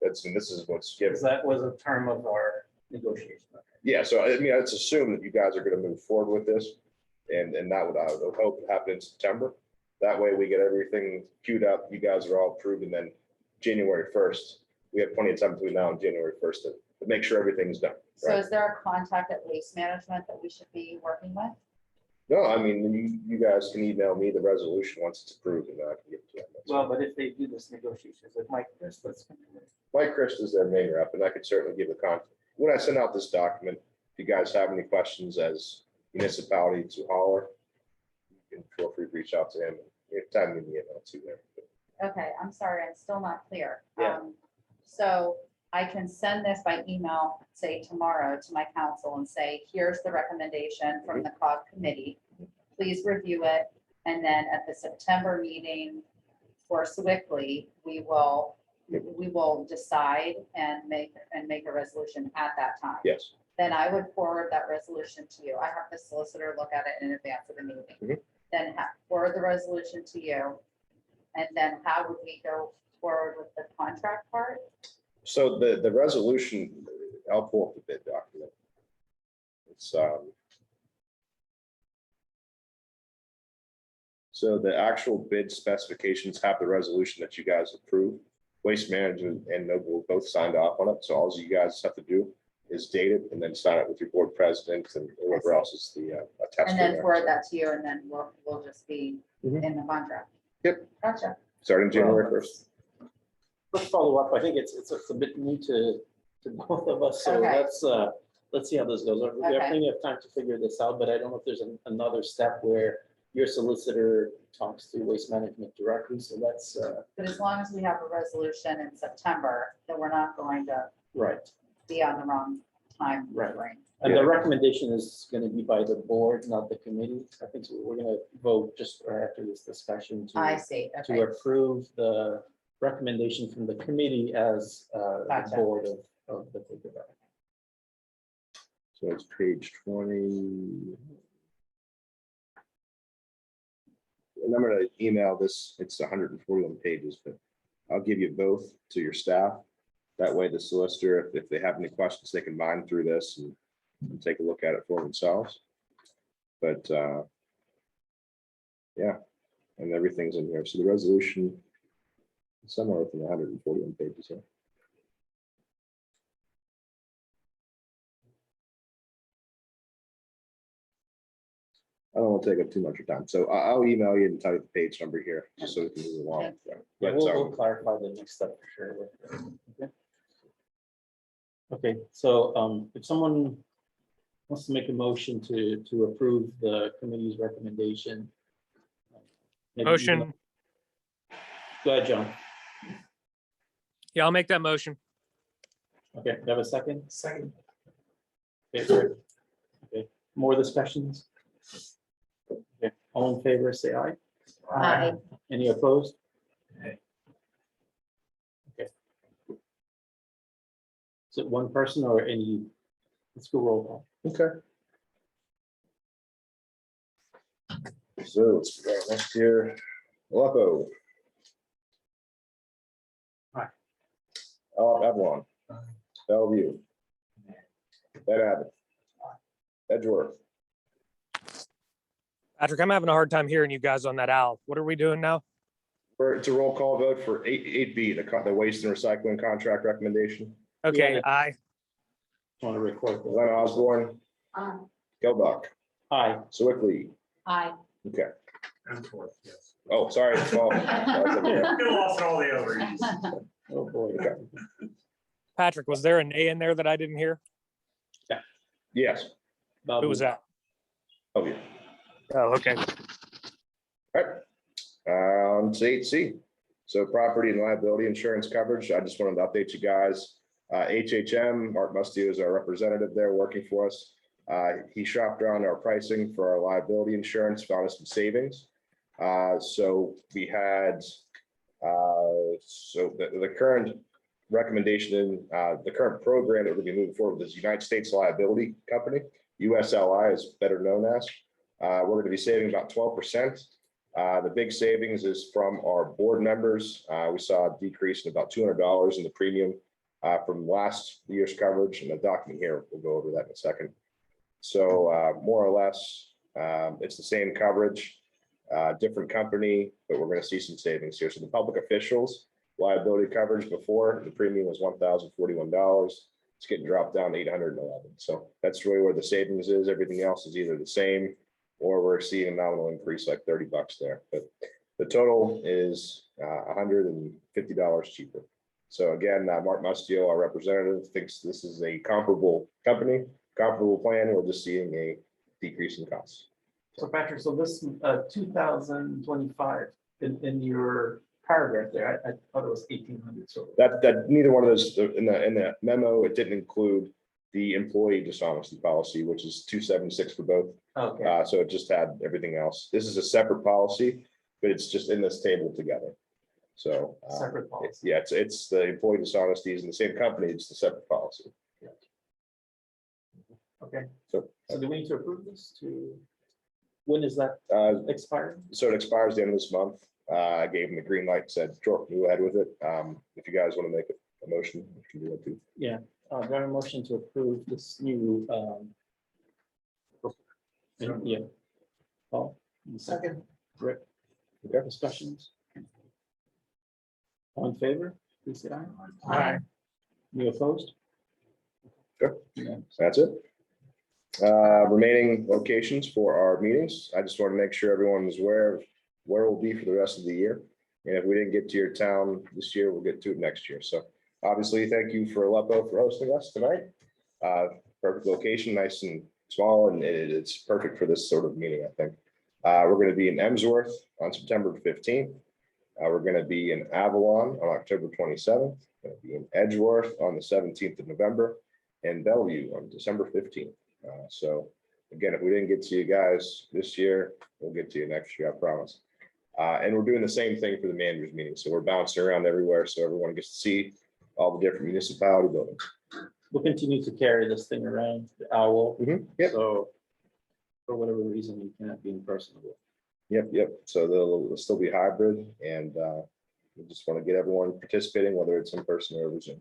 And this is what's given. because that was a term of our negotiation. Yeah, so I mean, it's assumed that you guys are gonna move forward with this, and that would, I would hope to happen in September. That way we get everything queued up, you guys are all approved, and then January 1st, we have plenty of time between now and January 1st to make sure everything's done. So Right? is there a contact at waste management that we should be working with? No, I mean, you guys can email me the resolution once it's approved, and I can give it to them. That's Well, all. but if they do this negotiations with Mike Chris, that's. Mike Christ is their main rep, and I could certainly give a contact. When I send out this document, if you guys have any questions as municipality to holler, you can feel free to reach out to him. If time in the email too there. Okay, I'm sorry, I'm still not clear. Yeah. So I can send this by email, say tomorrow to my council and say, here's the recommendation from the COG committee. Please review it. And then at the September meeting for Swiftly, we will decide and make a resolution at that time. Yes. Then I would forward that resolution to you. I have the solicitor look at it in advance of the meeting. Mhm. Then forward the resolution to you. And then how would we go forward with the contract part? So the resolution, I'll pull up the bid document. It's, so the actual bid specifications have the resolution that you guys approved. Waste Management and Noble both signed off on it, so all you guys have to do is date it and then sign it with your board president and whoever else is the attached. And then forward that to you and then we'll just be Mhm. in the contract. Yep. Gotcha. Starting January 1st. Let's follow up. I think it's a bit new to both of us, so Okay. let's see how this goes. We have Okay. plenty of time to figure this out, but I don't know if there's another step where your solicitor talks to waste management directly, so that's, But as long as we have a resolution in September, then we're not going to right. be on the wrong time Right. frame. And Yeah. the recommendation is gonna be by the board, not the committee. I think we're gonna vote just after this discussion I to see, to okay. approve the recommendation from the committee as the Gotcha. board of the Take It Back. So it's page 20. And I'm gonna email this, it's 141 pages, but I'll give you both to your staff. That way the solicitor, if they have any questions, they can mine through this and take a look at it for themselves. But yeah, and everything's in here. So the resolution is somewhere within 141 pages here. I don't want to take up too much of your time. So I'll email you and tell you the page number here, just so we can move along. Yeah, But, we'll clarify the next step for sure. Okay. Okay, so if someone wants to make a motion to approve the committee's recommendation. maybe you- Motion. Go ahead, John. Yeah, I'll make that motion. Okay, do you have a second? Second. Okay, great. Okay, more discussions? Okay, all in favor, say aye. Aye. Any opposed? Aye. Okay. Is it one person or any? Let's go roll call. Okay. So let's go next year. Aleppo. Aye. Avalon. Bellevue. Ed Abbott. Edgeworth. Patrick, I'm having a hard time hearing you guys on that owl. What are we doing now? It's a roll call vote for 8B, the waste and recycling contract recommendation. Okay, Yeah. aye. Want to record that? Glenn Osborne, Kilbuck, Aye. Swiftly. Aye. Okay. And forth, yes. Oh, sorry. Paul. You lost all the other E's. Oh, boy. Patrick, was there an A in there that I didn't hear? Yes. Who was that? Oh, yeah. Oh, okay. All right. To 8C. So property and liability insurance coverage. I just wanted to update you guys. HHM, Mark Musty is our representative there working for us. He shopped around our pricing for our liability insurance, found us some savings. So we had, the current recommendation in the current program that we're going to be moving forward with is United States Liability Company, USLI is better known as. We're going to be saving about 12%. The big savings is from our board members. We saw a decrease in about $200 in the premium from last year's coverage, and the document here, we'll go over that in a second. So more or less, it's the same coverage, different company, but we're going to see some savings here. So the public officials liability coverage before, the premium was $1,041. It's getting dropped down to $811. So that's really where the savings is. Everything else is either the same or we're seeing a nominal increase like $30 there. But the total is $150 cheaper. So again, Mark Mustio, our representative, thinks this is a comparable company, comparable plan. We're just seeing a decrease in costs. So Patrick, so this 2025 in your paragraph there, I thought it was 1,800. So That neither one of those in the memo, it didn't include the employee dishonesty policy, which is 276 for both. okay. So it just had everything else. This is a separate policy, but it's just in this table together. So Separate policy. yeah, it's the employee dishonesties in the same company. It's the separate policy. Okay. So So do we need to approve this to, when is that expired? so it expires the end of this month. I gave him the green light, said, sure, go ahead with it. If you guys want to make a motion, you can do that too. Yeah, do I have a motion to approve this new, yeah. Paul? Second. Rick? Okay. Discussions? All in favor? Please say aye. Aye. You opposed? Good. Yeah. That's it. Remaining locations for our meetings. I just want to make sure everyone is aware of where we'll be for the rest of the year. And if we didn't get to your town this year, we'll get to it next year. So obviously, thank you for Aleppo for hosting us tonight. Perfect location, nice and small, and it's perfect for this sort of meeting, I think. We're going to be in Emsworth on September 15th. We're going to be in Avalon on October 27th. Going to be in Edgeworth on the 17th of November, and Bellevue on December 15th. So again, if we didn't get to you guys this year, we'll get to you next year, I promise. And we're doing the same thing for the managers meeting. So we're bouncing around everywhere so everyone gets to see all the different municipality buildings. We'll continue to carry this thing around, the owl. Yep. So for whatever reason, we cannot be in person. Yep. So they'll still be hybrid, and we just want to get everyone participating, whether it's in person or over Zoom.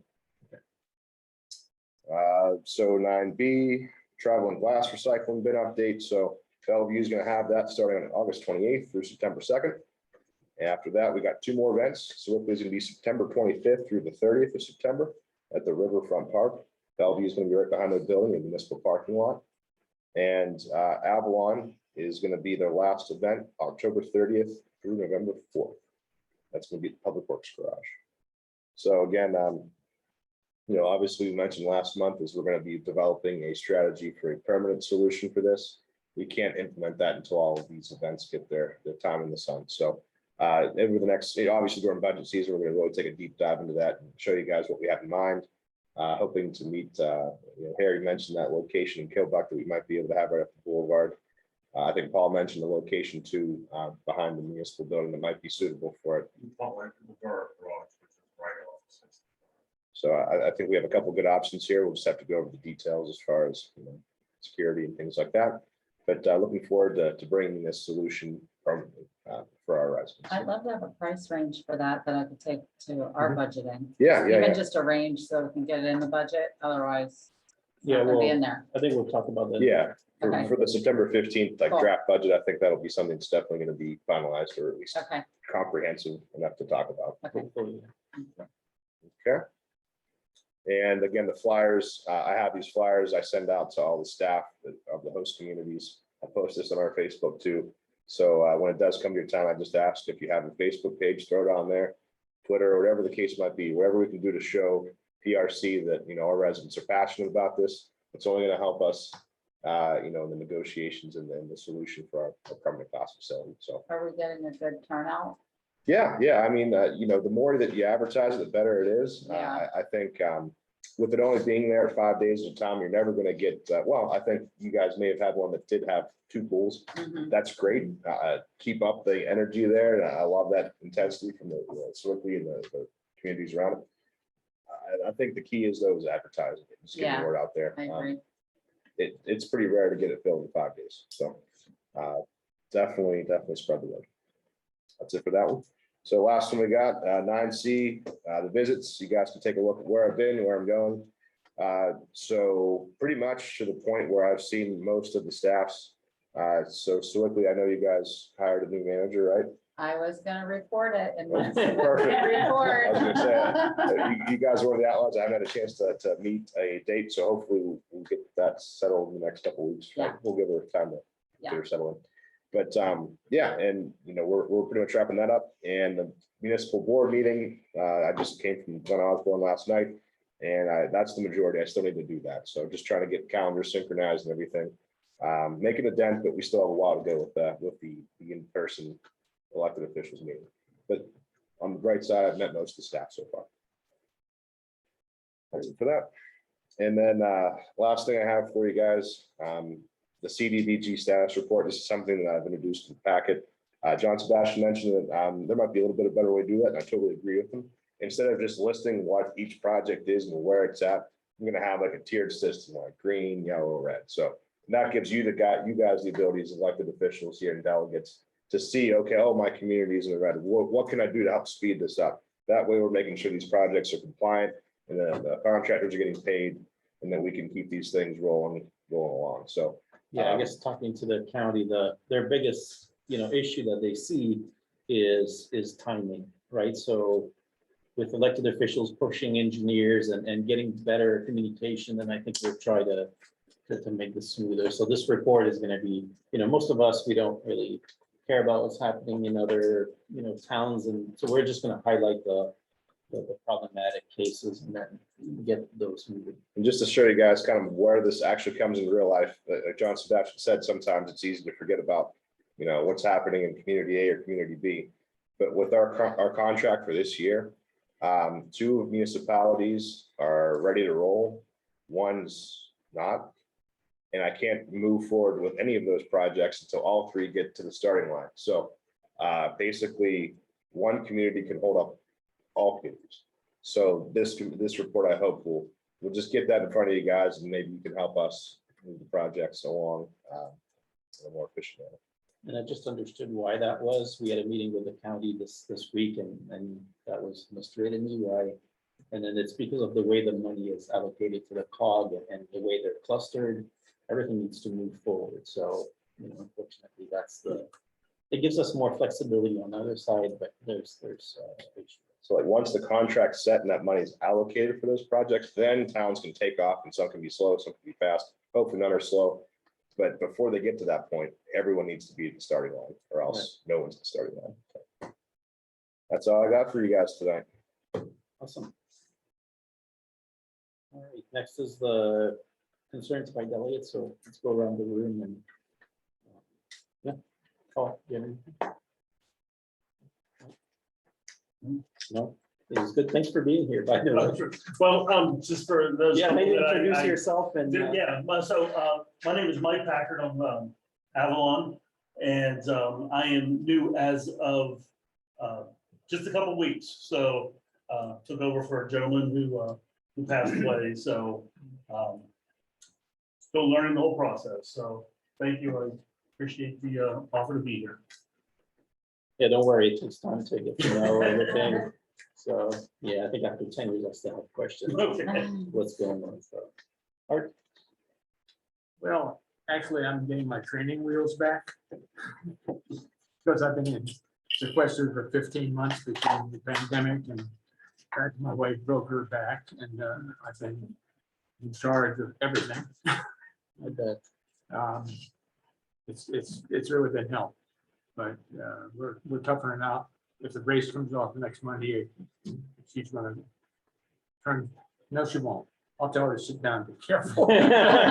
So 9B, travel and glass recycling bin update. So Bellevue is going to have that starting on August 28th through September 2nd. After that, we got two more events. So it is going to be September 25th through the 30th of September at the Riverfront Park. Bellevue is going to be right behind the building in the municipal parking lot. And Avalon is going to be their last event, October 30th through November 4th. That's going to be the Public Works Garage. So again, obviously we mentioned last month is we're going to be developing a strategy for a permanent solution for this. We can't implement that until all of these events get their time in the sun. So over the next, obviously during budget season, we're going to really take a deep dive into that and show you guys what we have in mind. Hoping to meet, Harry mentioned that location in Kilbuck that we might be able to have right up the boulevard. I think Paul mentioned the location too, behind the municipal building that might be suitable for it. So I think we have a couple good options here. We'll just have to go over the details as far as security and things like that. But looking forward to bringing this solution permanently for our residents. I'd love to have a price range for that I could take to our budgeting. Yeah. Even just a range so we can get it in the budget, otherwise it's Yeah, not gonna be well, in there. I think we'll talk about that. Yeah. Okay. For the September 15th Cool. draft budget, I think that'll be something that's definitely going to be finalized or at least Okay, comprehensive enough to talk about. okay. Hopefully. Okay. And again, the flyers, I have these flyers I send out to all the staff of the host communities. I post this on our Facebook too. So when it does come to your town, I just ask if you have a Facebook page, throw it on there, Twitter, or whatever the case might be, whatever we can do to show PRC that, our residents are passionate about this. It's only going to help us, in the negotiations and the solution for our permanent class facility. So. Are we getting a good turnout? Yeah. I mean, the more that you advertise it, the better it is. Yeah. I think with it only being there 5 days at a time, you're never going to get, I think you guys may have had one that did have 2 pools. Mhm. That's great. Keep up the energy there. And I love that intensity from the Sewickley and the communities around it. I think the key is those advertising, just getting Yeah, the word out there. I agree. It's pretty rare to get it filled in 5 days. So definitely spread the word. That's it for that one. So last one we got 9C, the visits. You guys can take a look at where I've been, where I'm going. So pretty much to the point where I've seen most of the staffs. So Sewickley, I know you guys hired a new manager, right? I was gonna report it in my Perfect. report. I was gonna say, you guys were the outlaws. I haven't had a chance to meet a date, so hopefully we'll get that settled in the next couple of weeks. Yeah. We'll give her time to Yeah. get her settled in. But yeah, and we're pretty much wrapping that up. And the municipal board meeting, I just came from Glen Osborne last night, and that's the majority. I still need to do that. So just trying to get calendars synchronized and everything. Making a dent, but we still have a while to go with the in-person elected officials meeting. But on the bright side, I've met most of the staff so far. That's it for that. And then last thing I have for you guys, the CDBG status report. This is something that I've introduced to the packet. John Sebastian mentioned that there might be a little bit of better way to do that, and I totally agree with him. Instead of just listing what each project is and where it's at, I'm going to have like a tiered system, like green, yellow, red. So that gives you guys the ability as elected officials here and delegates to see, okay, oh, my community is in the red. What can I do to help speed this up? That way we're making sure these projects are compliant and the contractors are getting paid, and then we can keep these things rolling along. So Yeah, I guess talking to the county, their biggest, issue that they see is timing, right? So with elected officials pushing engineers and getting better communication, then I think we'll try to make this smoother. So this report is gonna be, most of us, we don't really care about what's happening in other, towns. And so we're just gonna highlight the problematic cases and then get those moving. And just to show you guys kind of where this actually comes in real life, like John Sebastian said, sometimes it's easy to forget about, what's happening in community A or community B. But with our contract for this year, 2 municipalities are ready to roll. One's not. And I can't move forward with any of those projects until all 3 get to the starting line. So basically, one community can hold up all communities. So this report, I hope we'll just get that in front of you guys, and maybe you can help us move the projects along in a more efficient manner. And I just understood why that was. We had a meeting with the county this week, and that was illustrated to me why. And then it's because of the way the money is allocated to the COG and the way they're clustered. Everything needs to move forward. So, unfortunately, it gives us more flexibility on the other side, but there's issues. So like once the contract's set and that money is allocated for those projects, then towns can take off, and some can be slow, some can be fast. Hopefully none are slow. But before they get to that point, everyone needs to be at the starting line, or else no one's at the starting line. That's all I got for you guys tonight. Awesome. All right, next is the concerns by delegates. So let's go around the room and Paul, do you have anything? No, it was good. Thanks for being here, by the way. Well, just for those. Yeah, maybe that introduce I yourself and. did- Yeah, so my name is Mike Packard. I'm Avalon, and I am new as of just a couple weeks. So took over for a gentleman who passed away. So still learning the whole process. So thank you. I appreciate the offer to be here. Yeah, don't worry, it takes time to get to know everything. So, yeah, I think after 10 years, I still have questions. Okay. What's going on, so. Art, Well, actually, I'm getting my training wheels back. Because I've been sequestered for 15 months between the pandemic and My wife broke her back and I've been in charge of everything. I bet. Um, It's really been help, but we're toughening out. If the race comes off next Monday, she's gonna turn, no, she won't. I'll tell her to sit down, be careful. Glad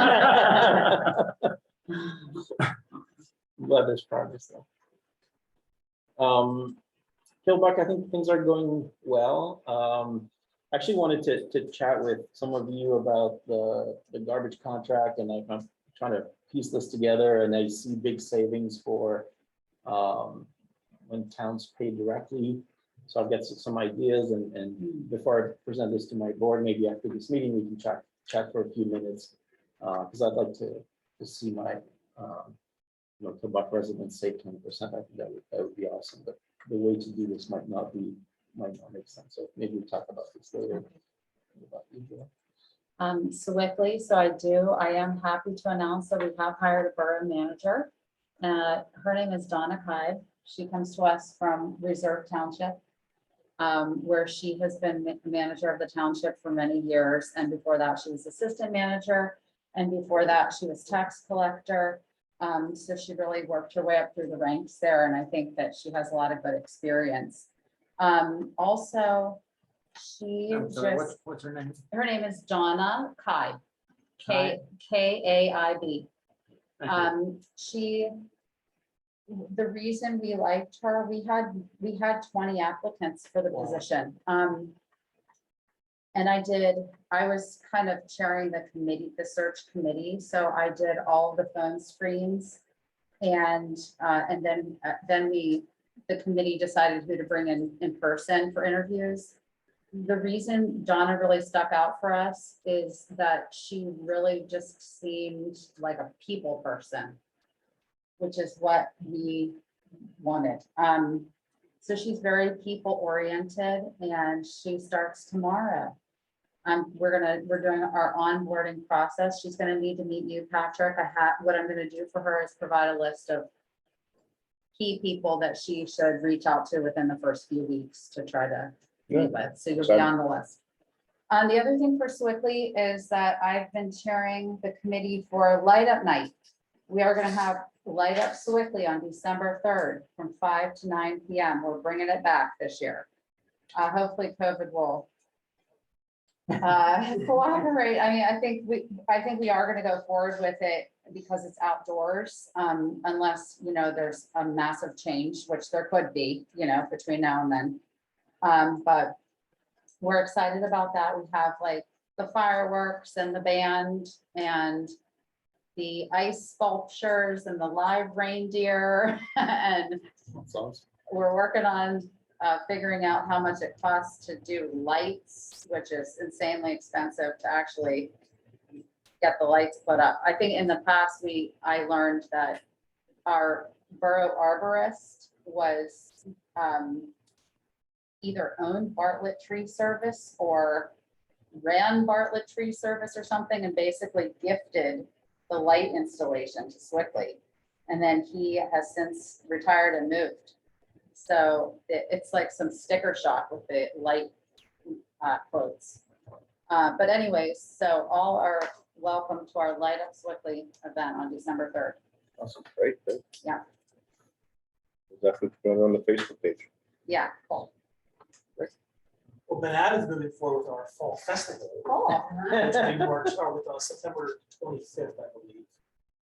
there's progress though. Philbuck, I think things are going well. Actually wanted to chat with some of you about the garbage contract, and I'm trying to piece this together, and I see big savings for when towns pay directly. So I've got some ideas, and before I present this to my board, maybe after this meeting, we can chat for a few minutes, because I'd like to see my Quebec residents save 20%. I think that would be awesome, but the way to do this might not make sense. So maybe we'll talk about this later. About you, Joe. Swiftly, so I am happy to announce that we have hired a borough manager. Her name is Donna Hyde. She comes to us from Reserve Township, where she has been manager of the township for many years. And before that, she was assistant manager. And before that, she was tax collector. So she really worked her way up through the ranks there. And I think that she has a lot of good experience. Also, she I'm sorry, just, what's her name? her name is Donna Kaib, Kaib. Kaib. Thank you. The reason we liked her, we had 20 applicants for the position. And I was kind of chairing the search committee. So I did all the phone screens, and then the committee decided who to bring in person for interviews. The reason Donna really stuck out for us is that she really just seemed like a people person, which is what we wanted. So she's very people oriented, and she starts tomorrow. We're doing our onboarding process. She's gonna need to meet you, Patrick. What I'm gonna do for her is provide a list of key people that she should reach out to within the first few weeks to try to meet with. So you'll be on the list. The other thing for Swiftly is that I've been chairing the committee for Light Up Night. We are gonna have Light Up Swiftly on December 3rd from 5 to 9 p.m. We're bringing it back this year. Hopefully COVID will cooperate. I mean, I think we are going to go forward with it because it's outdoors, unless, there's a massive change, which there could be, between now and then. But we're excited about that. We have like the fireworks and the band and the ice sculptures and the live reindeer. And we're working on figuring out how much it costs to do lights, which is insanely expensive to actually get the lights put up. I think in the past, I learned that our borough arborist was either owned Bartlett Tree Service or ran Bartlett Tree Service or something, and basically gifted the light installation to Swiftly. And then he has since retired and moved. So it's like some sticker shock with the light quotes. But anyways, so all are welcome to our Light Up Swiftly event on December 3rd. Awesome, great. Good. Yeah. Definitely put it on the Facebook page. Yeah, cool. Well, Manhattan's moving forward with our fall festival. Cool. Which we march with September 25th, I believe.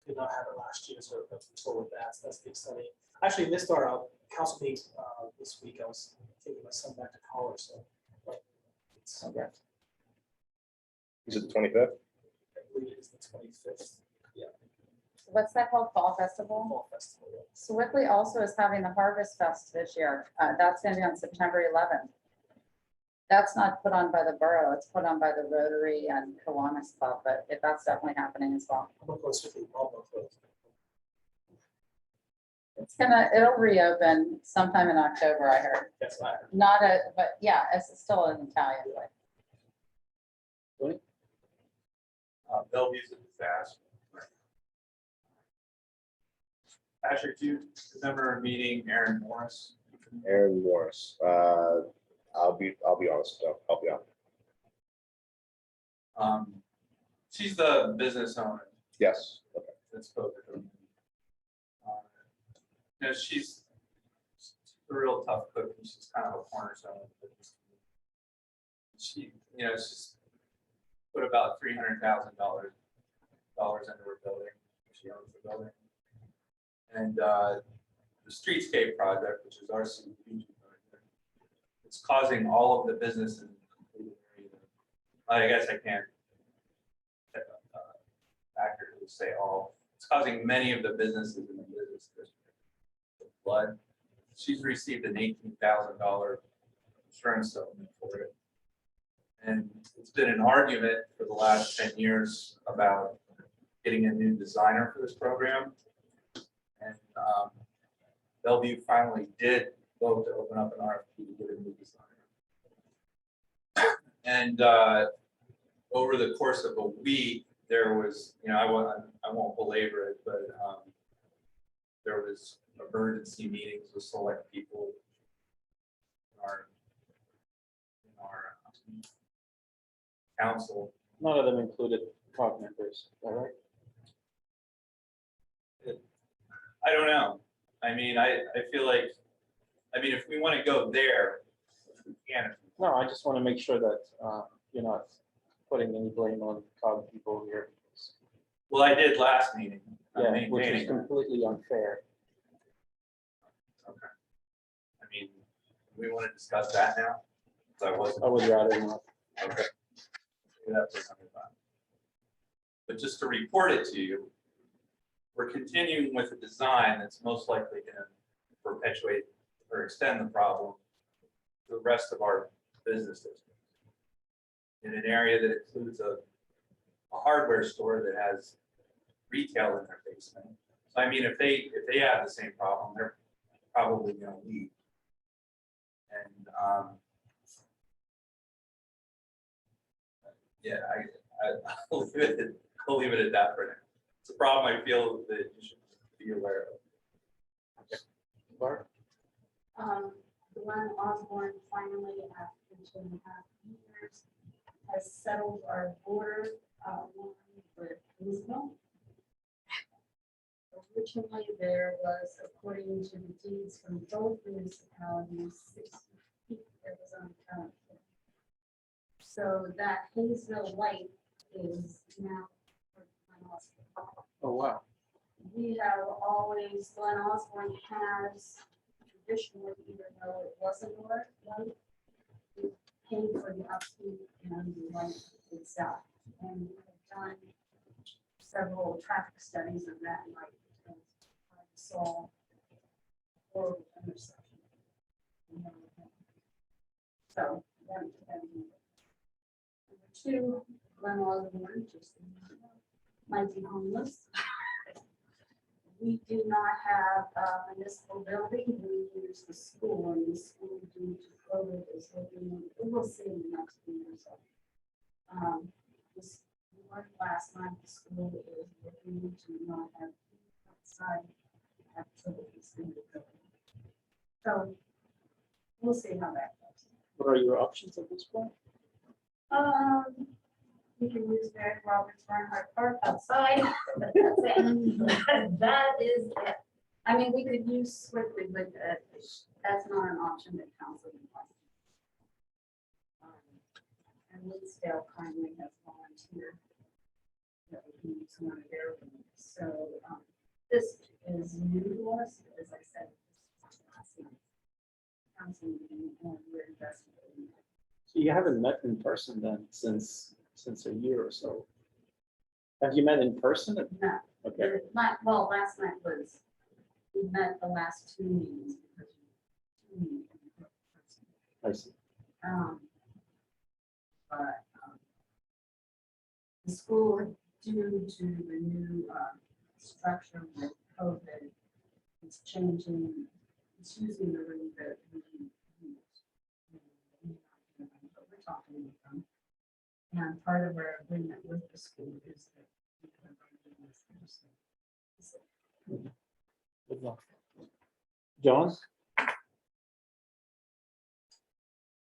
Did not have it last year, so that's forward with that. So that's the exciting. Actually missed our council meeting this week. I was taking my son back to college, so it's Okay. Is it the 25th? I believe it is the 25th. Yeah, What's that called? Fall Festival? fall festival. Yeah. Swiftly also is having the Harvest Fest this year. That's going to be on September 11th. That's not put on by the borough. It's put on by the Rotary and Kiwanis Club, but that's definitely happening as well. I'm gonna close with the It'll reopen sometime in October, I heard. That's what I heard. But yeah, it's still an Italian way. Bellevue's a disaster. Patrick, do you remember meeting Aaron Morris? Aaron Morris. I'll be honest, I'll help you out. She's the business owner Yes. that's spoken. You know, she's a real tough cookie. She's kind of a cornerstone of the business. She, you know, she's put about $300,000 into her building. She owns the building. And the streetscape project, which is our CDBG project, it's causing all of the businesses. I guess I can't accurately say all. It's causing many of the businesses in the business district with flood. She's received an $18,000 insurance settlement for it. And it's been an argument for the last 10 years about getting a new designer for this program. And Bellevue finally did vote to open up an RFP to get a new designer. And over the course of a week, there was, you know, I won't belabor it, but there was emergency meetings with select people in our council. None of them included COG members, all right? I don't know. I mean, I feel like, I mean, if we want to go there, we can. No, I just want to make sure that you're not putting any blame on COG people here. Well, I did last meeting. I'm Yeah, which is maintaining that. completely unfair. Okay. I mean, we want to discuss that now? So I wasn't. I would rather not. Okay. Maybe that's another time. But just to report it to you, we're continuing with a design that's most likely going to perpetuate or extend the problem to the rest of our business district. In an area that includes a hardware store that has retail in their basement. So I mean, if they have the same problem, they're probably going to leave. And yeah, I'll leave it at that for now. It's a problem I feel that you should be aware of. Barb? Glenn Osborne finally, after 2.5 years, has settled our border line with Louisville. Originally, there was, according to the deeds from both municipalities, 60 feet that was on county. So that Hayesville light is now for Glen Osborne. Oh, wow. We have always, Glen Osborne has traditionally, even though it wasn't light, we paid for the upkeep and the light itself. And we have done several traffic studies of that light. And I saw horrible intersection. So that. Number two, Glen Osborne just might be homeless. We do not have a municipal building. We use the school, and the school due to COVID is looking, we will see in the next few years. This work last night, the school is looking to not have outside activities in the building. So we'll see how that goes. What are your options at this point? We can use Mary Roberts Barnhart Park outside, but that's it. That is it. I mean, we could use Swiftly, but that's not an option that council would like. And Woodsdale kindly has volunteered that we can use one of their rooms. So this is new to us, as I said. Council meeting, and we're investigating. So you haven't met in person then since a year or so. Have you met in person? No. Okay. Well, last night was, we met the last 2 meetings. Because we meet in person. I see. But the school, due to the new structure with COVID, it's changing, it's using the room that we use. But we're talking with them. And part of our agreement with the school is that we can bring this person. Good luck. John?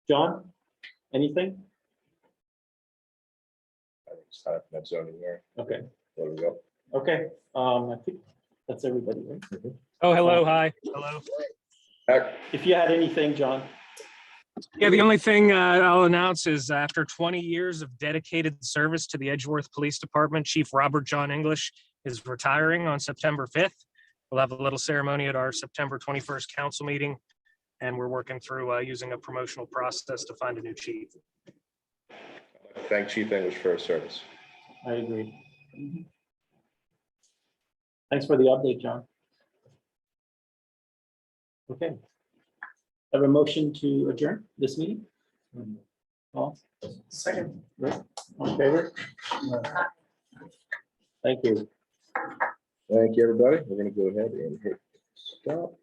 John, anything? I think it's time for that zoning here. Okay, There we go. okay, I think that's everybody, right? Oh, hello, hi, hello. Heck, If you had anything, John. Yeah, the only thing I'll announce is after 20 years of dedicated service to the Edgeworth Police Department, Chief Robert John English is retiring on September 5th. We'll have a little ceremony at our September 21st council meeting, and we're working through using a promotional process to find a new chief. thank Chief English for his service. I agree. Thanks for the update, John. Okay. Have a motion to adjourn this meeting? All Second. in favor? Thank you. Thank you, everybody. We're gonna go ahead and hit stop.